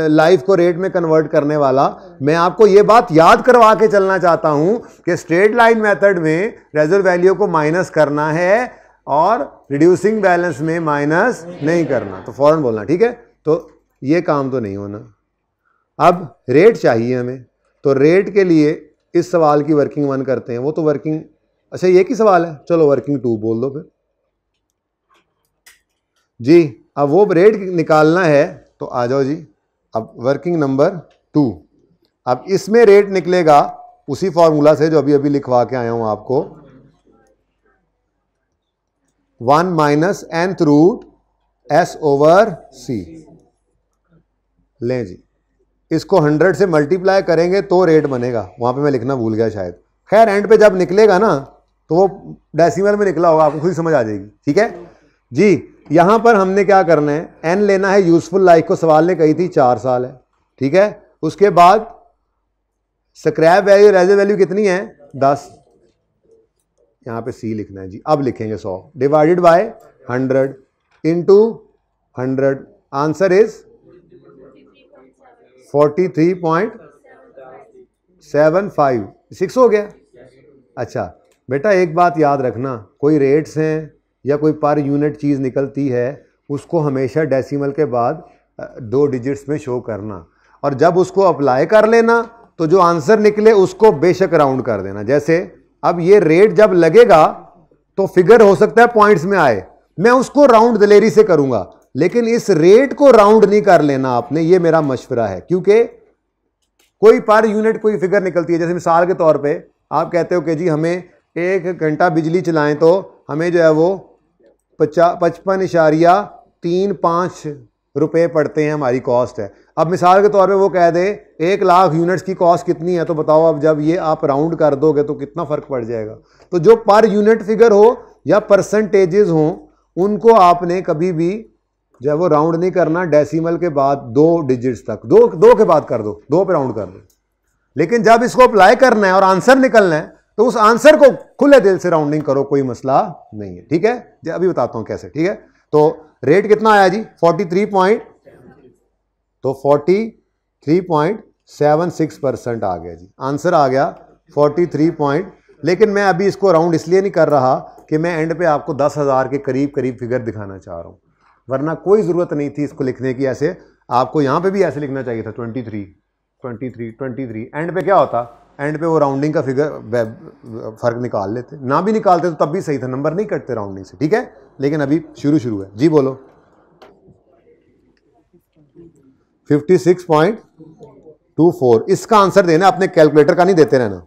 लाइफ को रेट में कन्वर्ट करने वाला। मैं आपको ये बात याद करवा के चलना चाहता हूं कि स्ट्रेट लाइन मेथड में रेजर्व वैल्यू को माइनस करना है और रिड्यूसिंग बैलेंस में माइनस नहीं करना, तो फौरन बोलना, ठीक है। तो ये काम तो नहीं होना। अब रेट चाहिए हमें, तो रेट के लिए इस सवाल की वर्किंग 1 करते हैं, वो तो वर्किंग, अच्छा ये की सवाल है, चलो वर्किंग 2 बोल दो फिर जी। अब वो रेट निकालना है तो आ जाओ जी। अब वर्किंग नंबर 2, अब इसमें रेट निकलेगा उसी फॉर्मूला से जो अभी अभी लिखवा के आया हूं आपको, 1 minus nth root s over c। लें जी, इसको 100 से मल्टीप्लाई करेंगे तो रेट बनेगा, वहां पे मैं लिखना भूल गया शायद। खैर एंड पे जब निकलेगा ना तो वो डेसिमल में निकला होगा, आपको खुद समझ आ जाएगी, ठीक है जी। यहां पर हमने क्या करना है, n लेना है, यूजफुल लाइफ को सवाल ने कही थी 4 साल है, ठीक है। उसके बाद स्क्रैप वैल्यू, रेजर्व वैल्यू कितनी है 10, यहां पे c लिखना है जी। अब लिखेंगे 100 divided by 100 into 100, answer is 43.75, 6 हो गया। अच्छा बेटा एक बात याद रखना, कोई रेट्स हैं या कोई पर यूनिट चीज़ निकलती है उसको हमेशा डेसिमल के बाद 2 डिजिट्स में शो करना, और जब उसको अप्लाई कर लेना तो जो आंसर निकले उसको बेशक राउंड कर देना। जैसे अब ये रेट जब लगेगा तो फिगर हो सकता है पॉइंट्स में आए, मैं उसको राउंड दिलेरी से करूंगा, लेकिन इस रेट को राउंड नहीं कर लेना आपने, ये मेरा मशवरा है। क्योंकि कोई पर यूनिट कोई फिगर निकलती है, जैसे मिसाल के तौर पे आप कहते हो कि जी हमें 1 घंटा बिजली चलाएं तो हमें जो है वो 55.35 रुपए पड़ते हैं, हमारी कॉस्ट है। अब मिसाल के तौर पे वो कह दे 1 लाख यूनिट्स की कॉस्ट कितनी है, तो बताओ अब जब ये आप राउंड कर दोगे तो कितना फ़र्क पड़ जाएगा। तो जो पर यूनिट फिगर हो या परसेंटेजेस हो उनको आपने कभी भी जब वो राउंड नहीं करना, डेसिमल के बाद 2 डिजिट्स तक, 2 के बाद कर दो, 2 पे राउंड कर दो। लेकिन जब इसको अप्लाई करना है और आंसर निकलना है तो उस आंसर को खुले दिल से राउंडिंग करो, कोई मसला नहीं है, ठीक है। अभी बताता हूं कैसे, ठीक है। तो रेट कितना आया जी 43.76% आ गया जी, आंसर आ गया 43 लेकिन मैं अभी इसको राउंड इसलिए नहीं कर रहा कि मैं एंड पे आपको 10,000 के करीब करीब फिगर दिखाना चाह रहा हूं, वरना कोई ज़रूरत नहीं थी इसको लिखने की ऐसे। आपको यहाँ पे भी ऐसे लिखना चाहिए था 23 एंड पे क्या होता, एंड पे वो राउंडिंग का फिगर फर्क निकाल लेते, ना भी निकालते तो तब भी सही था, नंबर नहीं कटते राउंडिंग से, ठीक है। लेकिन अभी शुरू है जी, बोलो 56.24, इसका आंसर देना, अपने कैलकुलेटर का नहीं देते रहना।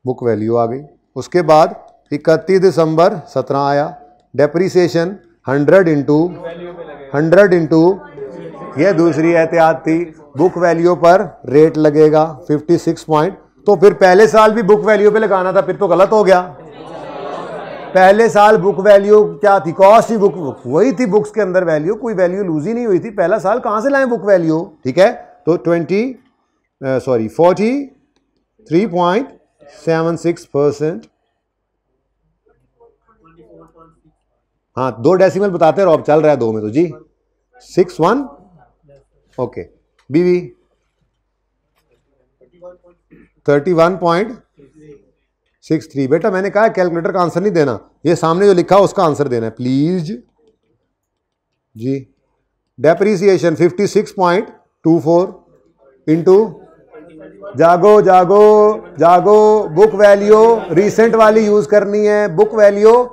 बुक वैल्यू आ गई, उसके बाद 31 दिसंबर 17 आया, डेप्रीसिएशन 100 इंटू ये दूसरी एहतियात थी, बुक वैल्यू पर रेट लगेगा 56 तो फिर पहले साल भी बुक वैल्यू पे लगाना था, फिर तो गलत हो गया। पहले साल बुक वैल्यू क्या थी, कॉस्ट ही बुक वही थी, बुक्स के अंदर वैल्यू, कोई वैल्यू लूज ही नहीं हुई थी, पहला साल कहां से लाएं बुक वैल्यू, ठीक है। तो 43.76%, हाँ 2 डेसिमल बताते रहो, अब चल रहा है 2 में तो जी 61, ओके। बीवी 31.63, बेटा मैंने कहा कैलकुलेटर का आंसर नहीं देना, ये सामने जो लिखा है उसका आंसर देना है प्लीज जी। डेप्रीसिएशन 56.24 इंटू जागो जागो जागो, बुक वैल्यू रीसेंट वाली यूज करनी है, बुक वैल्यू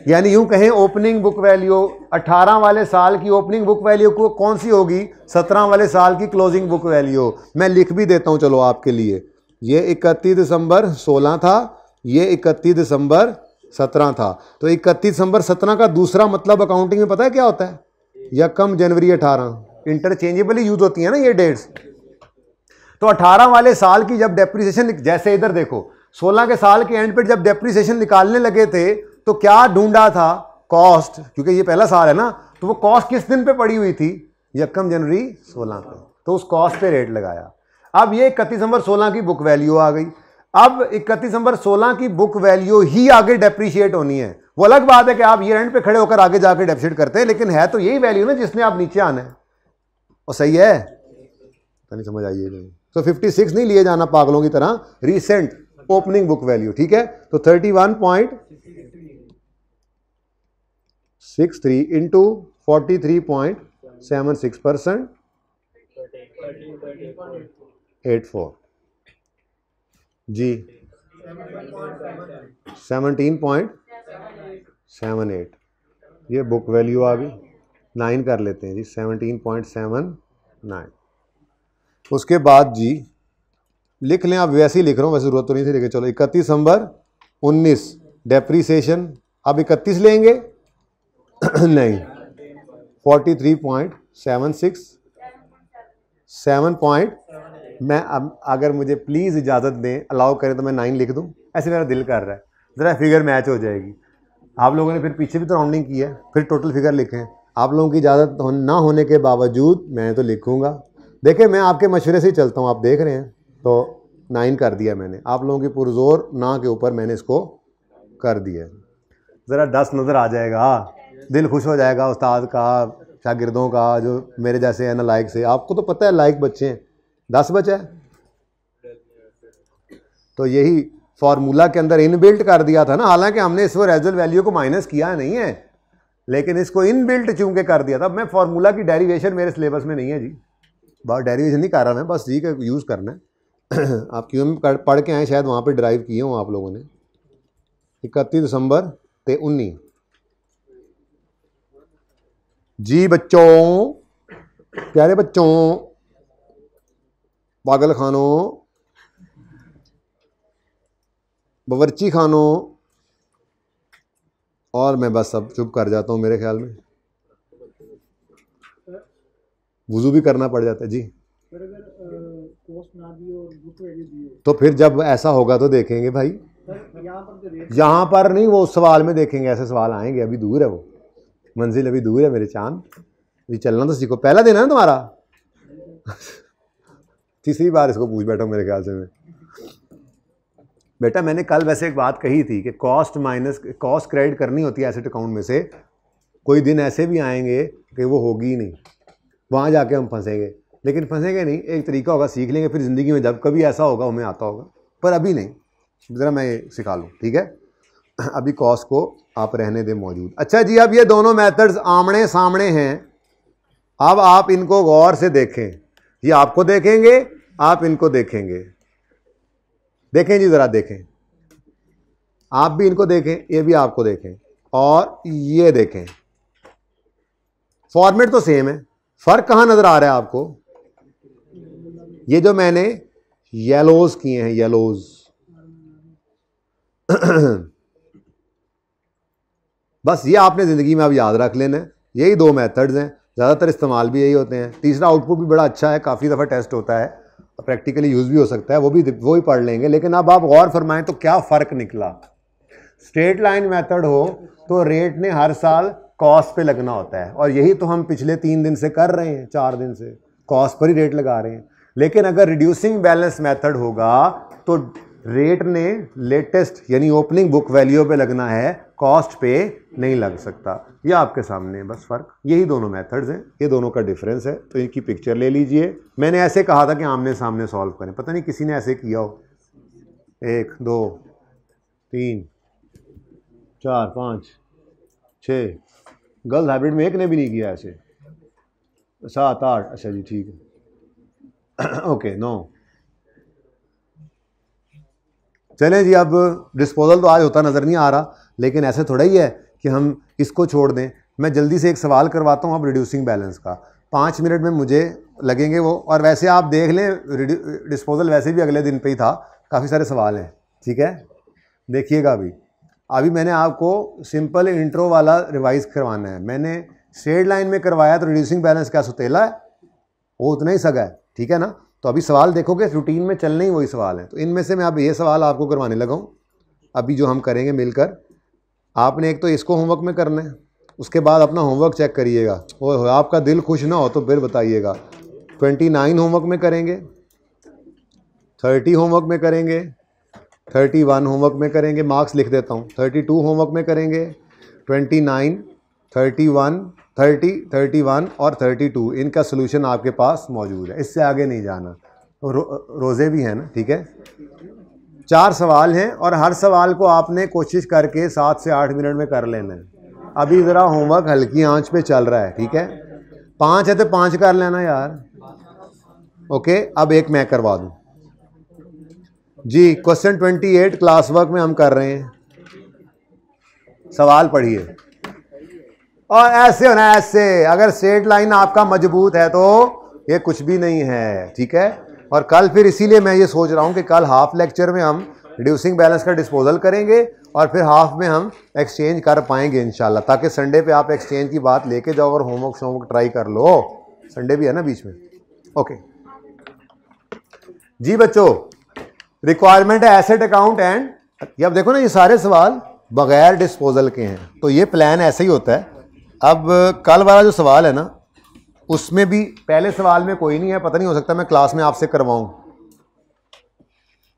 यानी यूं कहें ओपनिंग बुक वैल्यू, 18 वाले साल की ओपनिंग बुक वैल्यू को कौन सी होगी, 17 वाले साल की क्लोजिंग बुक वैल्यू। मैं लिख भी देता हूं चलो आपके लिए, ये 31 दिसंबर 16 था, ये 31 दिसंबर 17 था, तो 31 दिसंबर 17 का दूसरा मतलब अकाउंटिंग में पता है क्या होता है, यकम जनवरी 18, इंटरचेंजेबली यूज होती है ना ये डेट्स। तो 18 वाले साल की जब डेप्रीसिएशन, जैसे इधर देखो 16 के साल के एंड पे जब डेप्रीसिएशन निकालने लगे थे तो क्या ढूंढा था, कॉस्ट, क्योंकि ये पहला साल है ना, तो वो कॉस्ट किस दिन पे पड़ी हुई थी, यकम जनवरी 16 पे, तो उस कॉस्ट पे रेट लगाया। अब ये 31 दिसंबर 16 की बुक वैल्यू आ गई, अब 31 दिसंबर 16 की बुक वैल्यू ही आगे डेप्रीशिएट होनी है। वो अलग बात है कि आप ईयर एंड पे खड़े होकर आगे जाके डेप्रीशिएट करते हैं, लेकिन है तो यही वैल्यू ना जिसने आप नीचे आना है, और सही है, नहीं समझ आइए नहीं। तो 56 नहीं लिए जाना पागलों की तरह, रीसेंट ओपनिंग बुक वैल्यू, ठीक है। तो 31.63 इंटू 43.76%, 84 जी 17.78, ये बुक वैल्यू आ गई, 9 कर लेते हैं जी, 17.79। उसके बाद जी लिख लें, आप वैसे ही लिख रहा हूँ, वैसे जरूरत तो नहीं थी, लेकिन चलो 31 दिसंबर 19 डेप्रीसिएशन, अब 31 लेंगे नहीं 43.76 7 मैं अब अगर मुझे प्लीज़ इजाज़त दें, अलाउ करें तो मैं 9 लिख दूं, ऐसे मेरा दिल कर रहा है, ज़रा फिगर मैच हो जाएगी। आप लोगों ने फिर पीछे भी तो राउंडिंग की है, फिर टोटल फिगर लिखें, आप लोगों की इजाज़त ना होने के बावजूद मैं तो लिखूंगा। देखिए मैं आपके मशवरे से ही चलता हूँ, आप देख रहे हैं, तो 9 कर दिया मैंने, आप लोगों की पुरजोर ना के ऊपर मैंने इसको कर दिया। ज़रा 10 नज़र आ जाएगा, दिल खुश हो जाएगा उस्ताद का, शागिर्दों का, जो मेरे जैसे है ना लाइक से, आपको तो पता है लाइक बच्चे हैं, 10 बचा है, तो यही फार्मूला के अंदर इनबिल्ट कर दिया था ना, हालांकि हमने इस रेजल वैल्यू को माइनस किया नहीं है, लेकिन इसको इनबिल्ट चूंकि कर दिया था। मैं फार्मूला की डेरिवेशन मेरे सिलेबस में नहीं है जी, बहुत डेरिवेशन नहीं कर रहा मैं, बस जी का यूज़ करना है। आप क्यों पढ़ के आए, शायद वहाँ पे ड्राइव किए हों आप लोगों ने। 31 दिसंबर 19 जी बच्चों, प्यारे बच्चों, पागल खानों, बावर्ची खानों, और मैं बस अब चुप कर जाता हूँ, मेरे ख्याल में वुजू भी करना पड़ जाता है जी। तो फिर जब ऐसा होगा तो देखेंगे भाई, यहाँ पर नहीं, वो उस सवाल में देखेंगे, ऐसे सवाल आएंगे, अभी दूर है वो मंजिल, अभी दूर है मेरे चांद, अभी चलना तो सीखो, पहला दिन है ना तुम्हारा। तीसरी बार इसको पूछ बैठा हूँ मेरे ख्याल से मैं। बेटा मैंने कल वैसे एक बात कही थी कि कॉस्ट क्रेडिट करनी होती है एसेट अकाउंट में से। कोई दिन ऐसे भी आएंगे कि वो होगी ही नहीं, वहाँ जाके हम फंसेंगे, लेकिन फंसेंगे नहीं, एक तरीका होगा, सीख लेंगे, फिर ज़िंदगी में जब कभी ऐसा होगा हमें आता होगा, पर अभी नहीं। ज़रा मैं ये सिखा लूँ, ठीक है। अभी कॉस्ट को आप रहने दें मौजूद। अच्छा जी, अब ये दोनों मेथड्स आमने सामने हैं। अब आप इनको गौर से देखें, ये आपको देखेंगे, आप इनको देखेंगे। देखें जी, ज़रा देखें, आप भी इनको देखें, ये भी आपको देखें, और ये देखें। फॉर्मेट तो सेम है, फ़र्क कहाँ नज़र आ रहा है आपको? ये जो मैंने येलोज किए हैं, येलोज बस ये आपने ज़िंदगी में अब याद रख लेना है। यही दो मेथड्स हैं, ज़्यादातर इस्तेमाल भी यही होते हैं। तीसरा आउटपुट भी बड़ा अच्छा है, काफ़ी दफ़ा टेस्ट होता है, प्रैक्टिकली यूज़ भी हो सकता है, वो ही पढ़ लेंगे। लेकिन अब आप गौर फरमाएं तो क्या फ़र्क निकला। स्ट्रेट लाइन मेथड हो तो रेट ने हर साल कॉस्ट पे लगना होता है, और यही तो हम पिछले 3 दिन से कर रहे हैं, 4 दिन से कॉस्ट पर ही रेट लगा रहे हैं। लेकिन अगर रिड्यूसिंग बैलेंस मेथड होगा तो रेट ने लेटेस्ट यानी ओपनिंग बुक वैल्यू पे लगना है, कॉस्ट पे नहीं लग सकता। ये आपके सामने है बस फ़र्क। यही दोनों मेथड्स हैं, ये दोनों का डिफरेंस है। तो इनकी पिक्चर ले लीजिए। मैंने ऐसे कहा था कि आमने सामने सॉल्व करें, पता नहीं किसी ने ऐसे किया हो। 1 2 3 4 5 6 गर्ल्स हाइब्रिड में एक ने भी नहीं किया ऐसे। 7 8 अच्छा जी ठीक है ओके 9। चलें जी, अब डिस्पोजल तो आज होता नज़र नहीं आ रहा, लेकिन ऐसे थोड़ा ही है कि हम इसको छोड़ दें। मैं जल्दी से एक सवाल करवाता हूँ अब रिड्यूसिंग बैलेंस का, 5 मिनट में मुझे लगेंगे वो। और वैसे आप देख लें डिस्पोजल वैसे भी अगले दिन पे ही था, काफ़ी सारे सवाल हैं, ठीक है। देखिएगा अभी मैंने आपको सिंपल इंट्रो वाला रिवाइज करवाना है। मैंने स्ट्रेट लाइन में करवाया तो रिड्यूसिंग बैलेंस क्या सुतेला है, वो उतना ही सगा है, ठीक है ना। तो अभी सवाल देखोगे रूटीन में चलने ही वही सवाल है। तो इनमें से मैं अब ये सवाल आपको करवाने लगा हूँ अभी, जो हम करेंगे मिलकर। आपने एक तो इसको होमवर्क में करना है, उसके बाद अपना होमवर्क चेक करिएगा। वो आपका दिल खुश ना हो तो फिर बताइएगा। 29 होमवर्क में करेंगे, 30 होमवर्क में करेंगे, 31 होमवर्क में करेंगे, मार्क्स लिख देता हूँ। 32 होमवर्क में करेंगे, 29 31 30 31 और 32 इनका सोल्यूशन आपके पास मौजूद है। इससे आगे नहीं जाना। तो रोज़े भी हैं ना, ठीक है। 4 सवाल हैं और हर सवाल को आपने कोशिश करके 7 से 8 मिनट में कर लेना है। अभी ज़रा होमवर्क हल्की आंच पे चल रहा है, ठीक है। 5 है तो 5 कर लेना यार, ओके। अब एक मैं करवा दूँ जी। क्वेश्चन 28 क्लास वर्क में हम कर रहे हैं। सवाल पढ़िए और ऐसे होना, ऐसे। अगर स्ट्रेट लाइन आपका मजबूत है तो ये कुछ भी नहीं है, ठीक है। और कल फिर इसीलिए मैं ये सोच रहा हूँ कि कल हाफ लेक्चर में हम रिड्यूसिंग बैलेंस का डिस्पोजल करेंगे और फिर हाफ में हम एक्सचेंज कर पाएंगे इंशाल्लाह, ताकि संडे पे आप एक्सचेंज की बात लेके जाओ और होमवर्क ट्राई कर लो। संडे भी है ना बीच में, ओके जी बच्चों। रिक्वायरमेंट है एसेट अकाउंट एंड, अब देखो ना ये सारे सवाल बगैर डिस्पोजल के हैं, तो ये प्लान ऐसे ही होता है। अब कल वाला जो सवाल है ना, उसमें भी पहले सवाल में कोई नहीं है, पता नहीं हो सकता मैं क्लास में आपसे करवाऊं।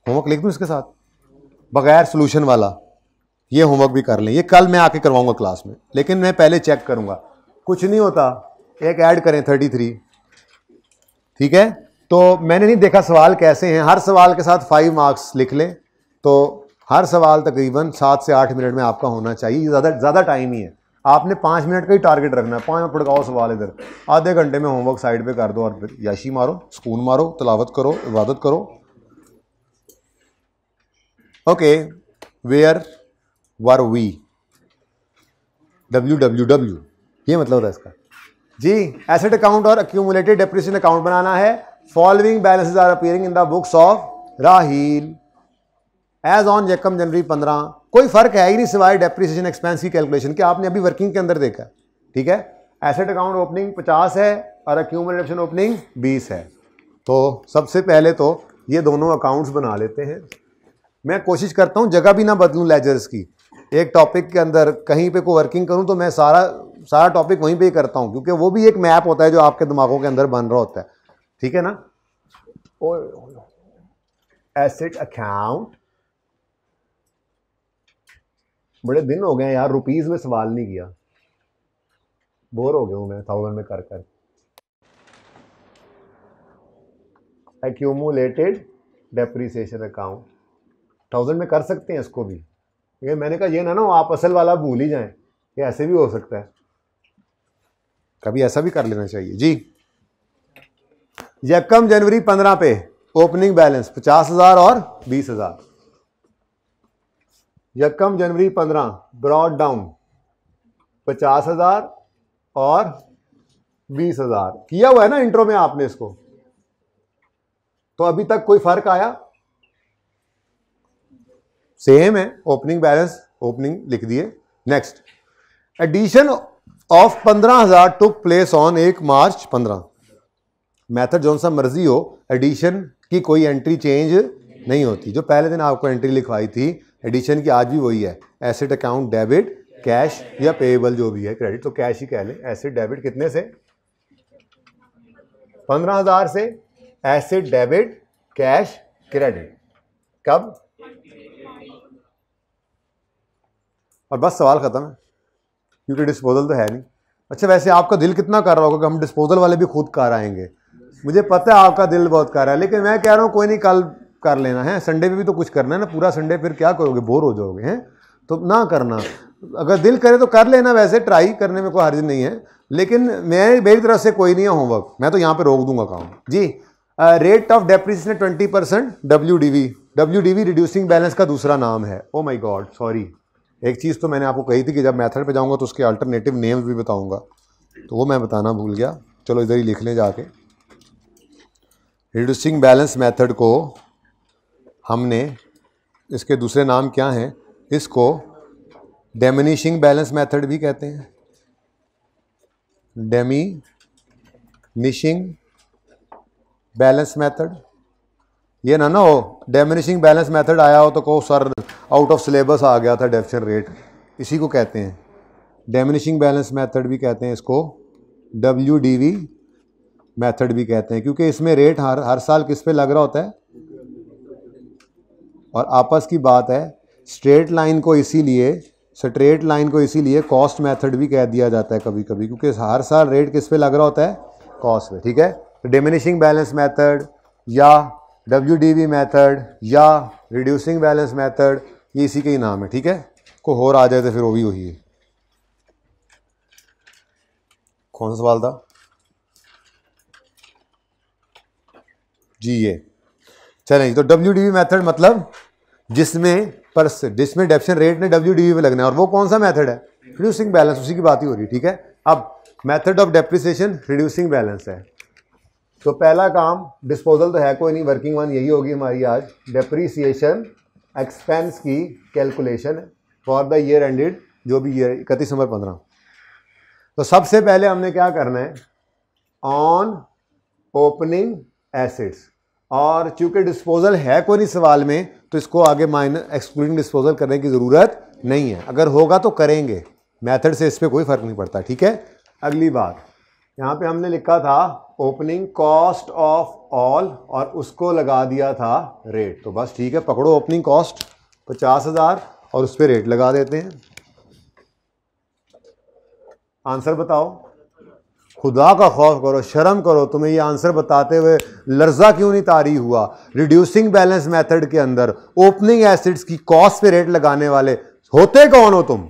होमवर्क लिख दूं इसके साथ बगैर सॉल्यूशन वाला, ये होमवर्क भी कर लें। ये कल मैं आके करवाऊंगा क्लास में, लेकिन मैं पहले चेक करूंगा। कुछ नहीं होता, एक ऐड करें 33, ठीक है। तो मैंने नहीं देखा सवाल कैसे हैं, हर सवाल के साथ 5 मार्क्स लिख लें। तो हर सवाल तकरीबन 7 से 8 मिनट में आपका होना चाहिए, ज़्यादा टाइम ही है। आपने 5 मिनट का ही टारगेट रखना है। 5 मिनट पढ़ाओ सवाल इधर, आधे घंटे में होमवर्क साइड पे कर दो और फिर याशी मारो, सुकून मारो, तलावत करो, इबादत करो। Okay, where were we, WWW, ये मतलब होता है इसका जी। एसेट अकाउंट और एक्यूमुलेटेड डेप्रिसिएशन अकाउंट बनाना है। Following balances are appearing in the books of Raheel as on यकम जनवरी 15। कोई फर्क है ही नहीं सिवाय डेप्रिसिएशन एक्सपेंस की कैलकुलेशन के, आपने अभी वर्किंग के अंदर देखा, ठीक है। एसेट अकाउंट ओपनिंग 50 है और एक्यूमुलेशन ओपनिंग 20 है। तो सबसे पहले तो ये दोनों अकाउंट्स बना लेते हैं। मैं कोशिश करता हूँ जगह भी ना बदलूँ लेजर्स की। एक टॉपिक के अंदर कहीं पे कोई वर्किंग करूँ तो मैं सारा टॉपिक वहीं पे ही करता हूँ, क्योंकि वो भी एक मैप होता है जो आपके दिमागों के अंदर बन रहा होता है, ठीक है ना। एसेट अकाउंट बड़े दिन हो गए यार, रुपीस में सवाल नहीं किया, बोर हो गया हूं मैं 1000 में कर कर। एक्यूमुलेटेड डेप्रिसिएशन अकाउंट 1000 में कर सकते हैं इसको भी, ये मैंने कहा ये ना आप असल वाला भूल ही जाएं, ये ऐसे भी हो सकता है, कभी ऐसा भी कर लेना चाहिए जी। यकम जनवरी 15 पे ओपनिंग बैलेंस 50,000 और 20,000। यकम जनवरी 15 ब्रॉड डाउन 50,000 और 20,000 किया हुआ है ना इंट्रो में आपने इसको, तो अभी तक कोई फर्क आया? सेम है, ओपनिंग बैलेंस ओपनिंग लिख दिए। Next, addition of 15,000 took place on 1 March 15। Method जो सा मर्जी हो, एडिशन की कोई एंट्री चेंज नहीं होती। जो पहले दिन आपको एंट्री लिखवाई थी एडिशन की, आज भी वही है। एसेट अकाउंट डेबिट, कैश या पेएबल जो भी है, क्रेडिट तो कैश ही कह लें। एसेट डेबिट कितने से? 15,000 से। एसेट डेबिट, कैश, क्रेडिट कब? और बस सवाल खत्म है, क्योंकि डिस्पोजल तो है नहीं। अच्छा, वैसे आपका दिल कितना कर रहा होगा कि हम डिस्पोजल वाले भी खुद कर आएंगे? मुझे पता है आपका दिल बहुत कर रहा है, लेकिन मैं कह रहा हूँ कोई नहीं, कल कर लेना है। संडे पे भी तो कुछ करना है ना, पूरा संडे फिर क्या करोगे, बोर हो जाओगे हैं, तो ना करना। अगर दिल करे तो कर लेना, वैसे ट्राई करने में कोई हर्ज नहीं है, लेकिन मेरी तरफ से कोई नहीं है होमवर्क, मैं तो यहाँ पे रोक दूंगा काम जी। Rate of depreciation 20% WDV। WDV reducing balance का दूसरा नाम है। ओ माय गॉड, सॉरी, एक चीज़ तो मैंने आपको कही थी कि जब मेथड पे जाऊंगा तो उसके अल्टरनेटिव नेम्स भी बताऊंगा, तो वो मैं बताना भूल गया। चलो इधर ही लिख लें जाके। रिड्यूसिंग बैलेंस मेथड को हमने, इसके दूसरे नाम क्या हैं? इसको डिमिनिशिंग बैलेंस मेथड भी कहते हैं। Diminishing balance method. ये ना हो डिमिनिशिंग बैलेंस मेथड आया हो तो कहो सर आउट ऑफ सिलेबस आ गया था डेफिशिएंट रेट, इसी को कहते हैं डिमिनिशिंग बैलेंस मेथड भी कहते हैं इसको, WDV मेथड भी कहते हैं, क्योंकि इसमें रेट हर साल किस पे लग रहा होता है। और आपस की बात है, स्ट्रेट लाइन को इसीलिए कॉस्ट मेथड भी कह दिया जाता है कभी कभी, क्योंकि हर साल रेट किस पे लग रहा होता है, कॉस्ट पे। ठीक है, तो डिमिनिशिंग बैलेंस मेथड या WDV मेथड या रिड्यूसिंग बैलेंस मेथड, ये इसी के ही नाम है। ठीक है, को और आ जाए तो फिर वो भी वही है। कौन सा सवाल था जी? ये चलें, तो WDV मेथड मतलब जिसमें डेप्रिसिएशन रेट ने WDV पे लगना है, और वो कौन सा मेथड है? रिड्यूसिंग बैलेंस, उसी की बात ही हो रही है। ठीक है, अब method of depreciation reducing balance है, तो पहला काम, डिस्पोजल तो है कोई नहीं, वर्किंग वन यही होगी हमारी आज। डेप्रिसिएशन एक्सपेंस की calculation for the year ended, जो भी ईयर 31 दिसंबर 15। तो सबसे पहले हमने क्या करना है, ऑन ओपनिंग एसेट्स, और चूंकि डिस्पोजल है कोई नहीं सवाल में, तो इसको आगे माइनस एक्सक्लूडिंग डिस्पोजल करने की ज़रूरत नहीं है। अगर होगा तो करेंगे, मेथड से इस पर कोई फर्क नहीं पड़ता। ठीक है, अगली बात, यहाँ पे हमने लिखा था ओपनिंग कॉस्ट ऑफ ऑल, और उसको लगा दिया था रेट। तो बस ठीक है, पकड़ो ओपनिंग कॉस्ट 50,000 और उस पर रेट लगा देते हैं। आंसर बताओ, खुदा का खौफ करो, शर्म करो, तुम्हें ये आंसर बताते हुए लर्जा क्यों नहीं तारी हुआ? रिड्यूसिंग बैलेंस मेथड के अंदर ओपनिंग एसेट्स की कॉस्ट पे रेट लगाने वाले होते कौन हो तुम?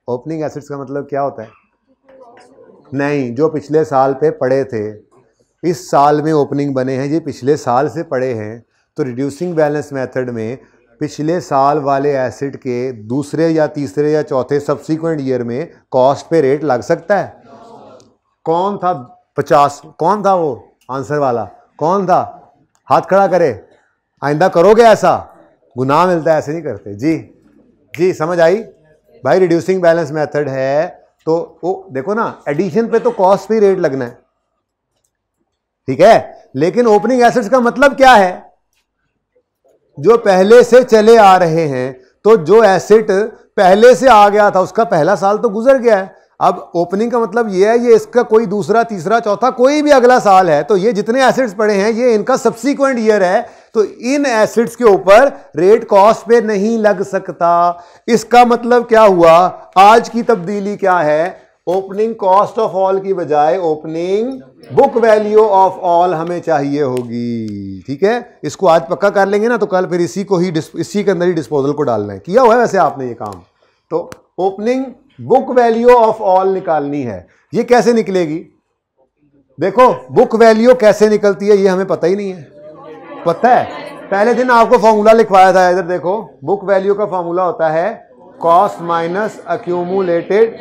ओपनिंग एसेट्स का मतलब क्या होता है? नहीं, जो पिछले साल पे पड़े थे, इस साल में ओपनिंग बने हैं, ये पिछले साल से पड़े हैं। तो रिड्यूसिंग बैलेंस मेथड में पिछले साल वाले एसेट के दूसरे या तीसरे या चौथे सब्सीक्वेंट ईयर में कॉस्ट पे रेट लग सकता है। कौन था 50? कौन था वो आंसर वाला? कौन था? हाथ खड़ा करे। आइंदा करोगे ऐसा, गुनाह मिलता है, ऐसे नहीं करते जी। जी समझ आई भाई? रिड्यूसिंग बैलेंस मेथड है तो वो देखो ना, एडिशन पे तो कॉस्ट पे रेट लगना है, ठीक है, लेकिन ओपनिंग एसेट्स का मतलब क्या है? जो पहले से चले आ रहे हैं। तो जो एसेट पहले से आ गया था उसका पहला साल तो गुजर गया है, अब ओपनिंग का मतलब ये है, ये इसका कोई दूसरा तीसरा चौथा कोई भी अगला साल है, तो ये जितने एसेट्स पड़े हैं ये इनका सब्सीक्वेंट ईयर है, तो इन एसेट्स के ऊपर रेट कॉस्ट पे नहीं लग सकता। इसका मतलब क्या हुआ, आज की तब्दीली क्या है, ओपनिंग कॉस्ट ऑफ ऑल की बजाय opening book value of all हमें चाहिए होगी। ठीक है, इसको आज पक्का कर लेंगे ना, तो कल फिर इसी के अंदर ही डिस्पोजल को डालना है। किया हुआ है वैसे आपने ये काम। तो opening book value of all निकालनी है। ये कैसे निकलेगी, देखो बुक वैल्यू कैसे निकलती है ये हमें पता ही नहीं है। पता है, पहले दिन आपको फॉर्मूला लिखवाया था, इधर देखो, बुक वैल्यू का फॉर्मूला होता है कॉस्ट माइनस अक्यूमुलेटेड।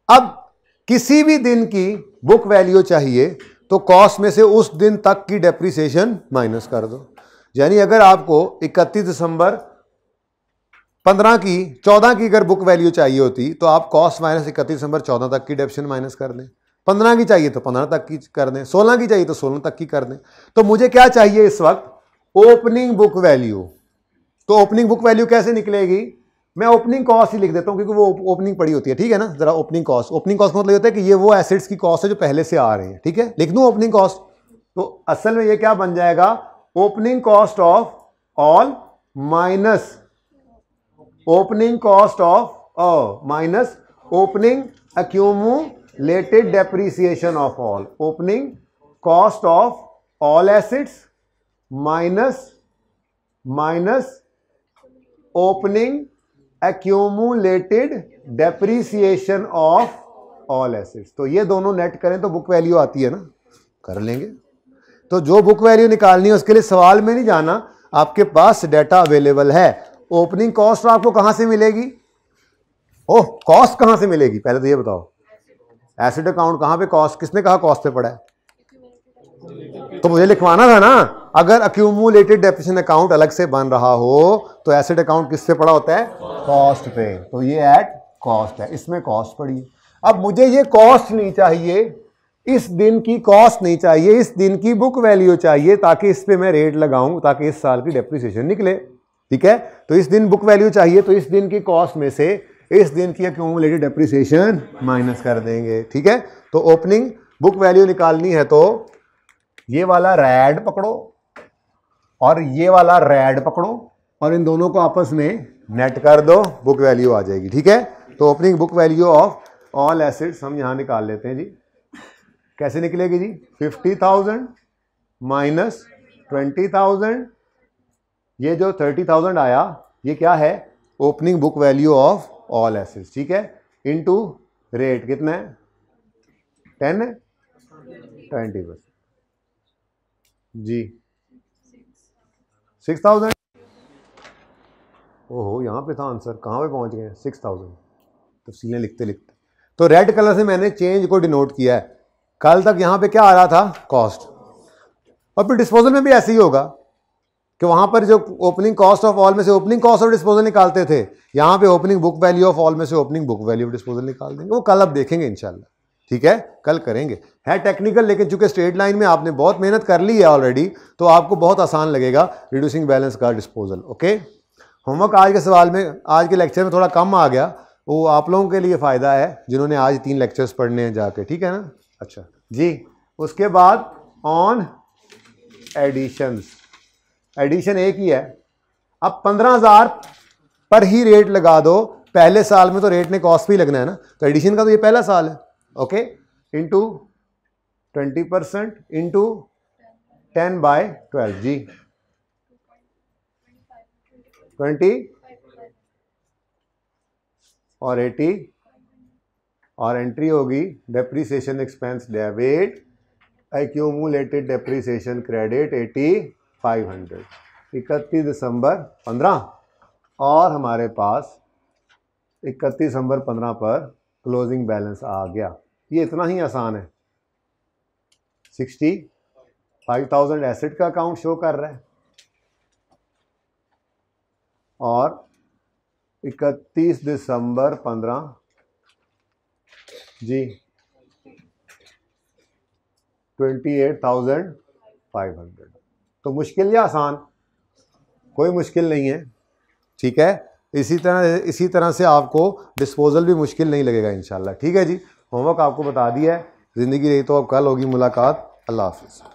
अब किसी भी दिन की बुक वैल्यू चाहिए तो कॉस्ट में से उस दिन तक की डेप्रिसिएशन माइनस कर दो। यानी अगर आपको 31 दिसंबर 15 की 14 की अगर बुक वैल्यू चाहिए होती तो आप कॉस्ट माइनस 31 दिसंबर 14 तक की डेप्रिसिएशन माइनस कर दें। 15 की चाहिए तो 15 तक की कर दें, 16 की चाहिए तो 16 तक की कर दें। तो मुझे क्या चाहिए इस वक्त, ओपनिंग बुक वैल्यू। तो ओपनिंग बुक वैल्यू कैसे निकलेगी, मैं ओपनिंग कॉस्ट ही लिख देता हूं क्योंकि वो ओपनिंग पड़ी होती है। ठीक है ना, जरा ओपनिंग कॉस्ट का मतलब होता है कि ये वो एसेट्स की कॉस्ट है जो पहले से आ रहे हैं। ठीक है, लिख दूं ओपनिंग कॉस्ट, तो असल में ये क्या बन जाएगा, opening cost of all minus opening cost of minus opening accumulated depreciation of all, opening cost of all assets minus opening accumulated depreciation of all assets। तो ये दोनों नेट करें तो बुक वैल्यू आती है ना, कर लेंगे। तो जो बुक वैल्यू निकालनी है उसके लिए सवाल में नहीं जाना, आपके पास डाटा अवेलेबल है। ओपनिंग कॉस्ट आपको कहां से मिलेगी, ओह कॉस्ट कहां से मिलेगी, पहले तो ये बताओ। एसेट अकाउंट कहां पे कॉस्ट, किसने कहा कॉस्ट पे पड़ा है, तो मुझे लिखवाना था ना। अगर अक्यूमुलेटेड डेप्रिसिएशन अकाउंट अलग से बन रहा हो तो एसेट अकाउंट किस पे पड़ा होता है, कॉस्ट पे। तो ये एट कॉस्ट है, इसमें कॉस्ट पड़ी है। अब मुझे ये कॉस्ट नहीं चाहिए, इस दिन की कॉस्ट नहीं चाहिए, इस दिन की बुक वैल्यू चाहिए, ताकि इस पे मैं रेट लगाऊं, ताकि इस साल की डेप्रिसिएशन निकले। ठीक है, तो इस दिन बुक वैल्यू चाहिए, तो इस दिन की कॉस्ट में से इस दिन की एक्यूमुलेटेड डेप्रिसिएशन माइनस कर देंगे। ठीक है, तो ओपनिंग बुक वैल्यू निकालनी है तो ये वाला रैड पकड़ो और ये वाला रैड पकड़ो और इन दोनों को आपस में नेट कर दो, बुक वैल्यू आ जाएगी। ठीक है, तो opening book value of all assets हम यहां निकाल लेते हैं जी। कैसे निकलेगी जी, 50,000 माइनस 20,000, ये जो 30,000 आया ये क्या है, opening book value of all assets. ठीक है, इनटू रेट कितना है, 10 है, 20% जी, 6,000। ओहो यहाँ पे था आंसर, कहाँ पे पहुँच गए, 6,000। तफसीलें लिखते लिखते तो रेड कलर से मैंने चेंज को डिनोट किया है। कल तक यहाँ पे क्या आ रहा था, कॉस्ट, और फिर डिस्पोजल में भी ऐसे ही होगा कि वहां पर जो ओपनिंग कॉस्ट ऑफ ऑल में से ओपनिंग कॉस्ट ऑफ डिस्पोजल निकालते थे, यहां पे opening book value of all में से opening book value of disposal निकाल देंगे। वो कल अब देखेंगे इंशाल्लाह। ठीक है, कल करेंगे, है टेक्निकल, लेकिन चूंकि स्ट्रेट लाइन में आपने बहुत मेहनत कर ली है ऑलरेडी, तो आपको बहुत आसान लगेगा रिड्यूसिंग बैलेंस का डिस्पोजल। ओके, होमवर्क आज के सवाल में, आज के लेक्चर में थोड़ा कम आ गया, वो आप लोगों के लिए फ़ायदा है जिन्होंने आज 3 लेक्चर्स पढ़ने हैं जाके। ठीक है ना, अच्छा जी। उसके बाद ऑन एडिशंस, एडिशन एक ही है। अब 15,000 पर ही रेट लगा दो, पहले साल में तो रेट ने कॉस्ट भी लगना है ना, तो एडिशन का तो ये पहला साल है। ओके, इंटू 20% इंटू 10/12 जी, 20 और 80, और एंट्री होगी depreciation expense debit, accumulated depreciation credit 8,500, 31 दिसंबर 15, और हमारे पास 31 दिसंबर 15 पर क्लोजिंग बैलेंस आ गया। ये इतना ही आसान है। 65,000 एसेट का अकाउंट शो कर रहा है और 31 दिसंबर 15 जी 28,500। तो मुश्किल या आसान, कोई मुश्किल नहीं है। ठीक है, इसी तरह से आपको डिस्पोजल भी मुश्किल नहीं लगेगा इंशाल्लाह। ठीक है जी, होमवर्क आपको बता दिया है। ज़िंदगी रही तो अब कल होगी मुलाकात। अल्लाह हाफिज़।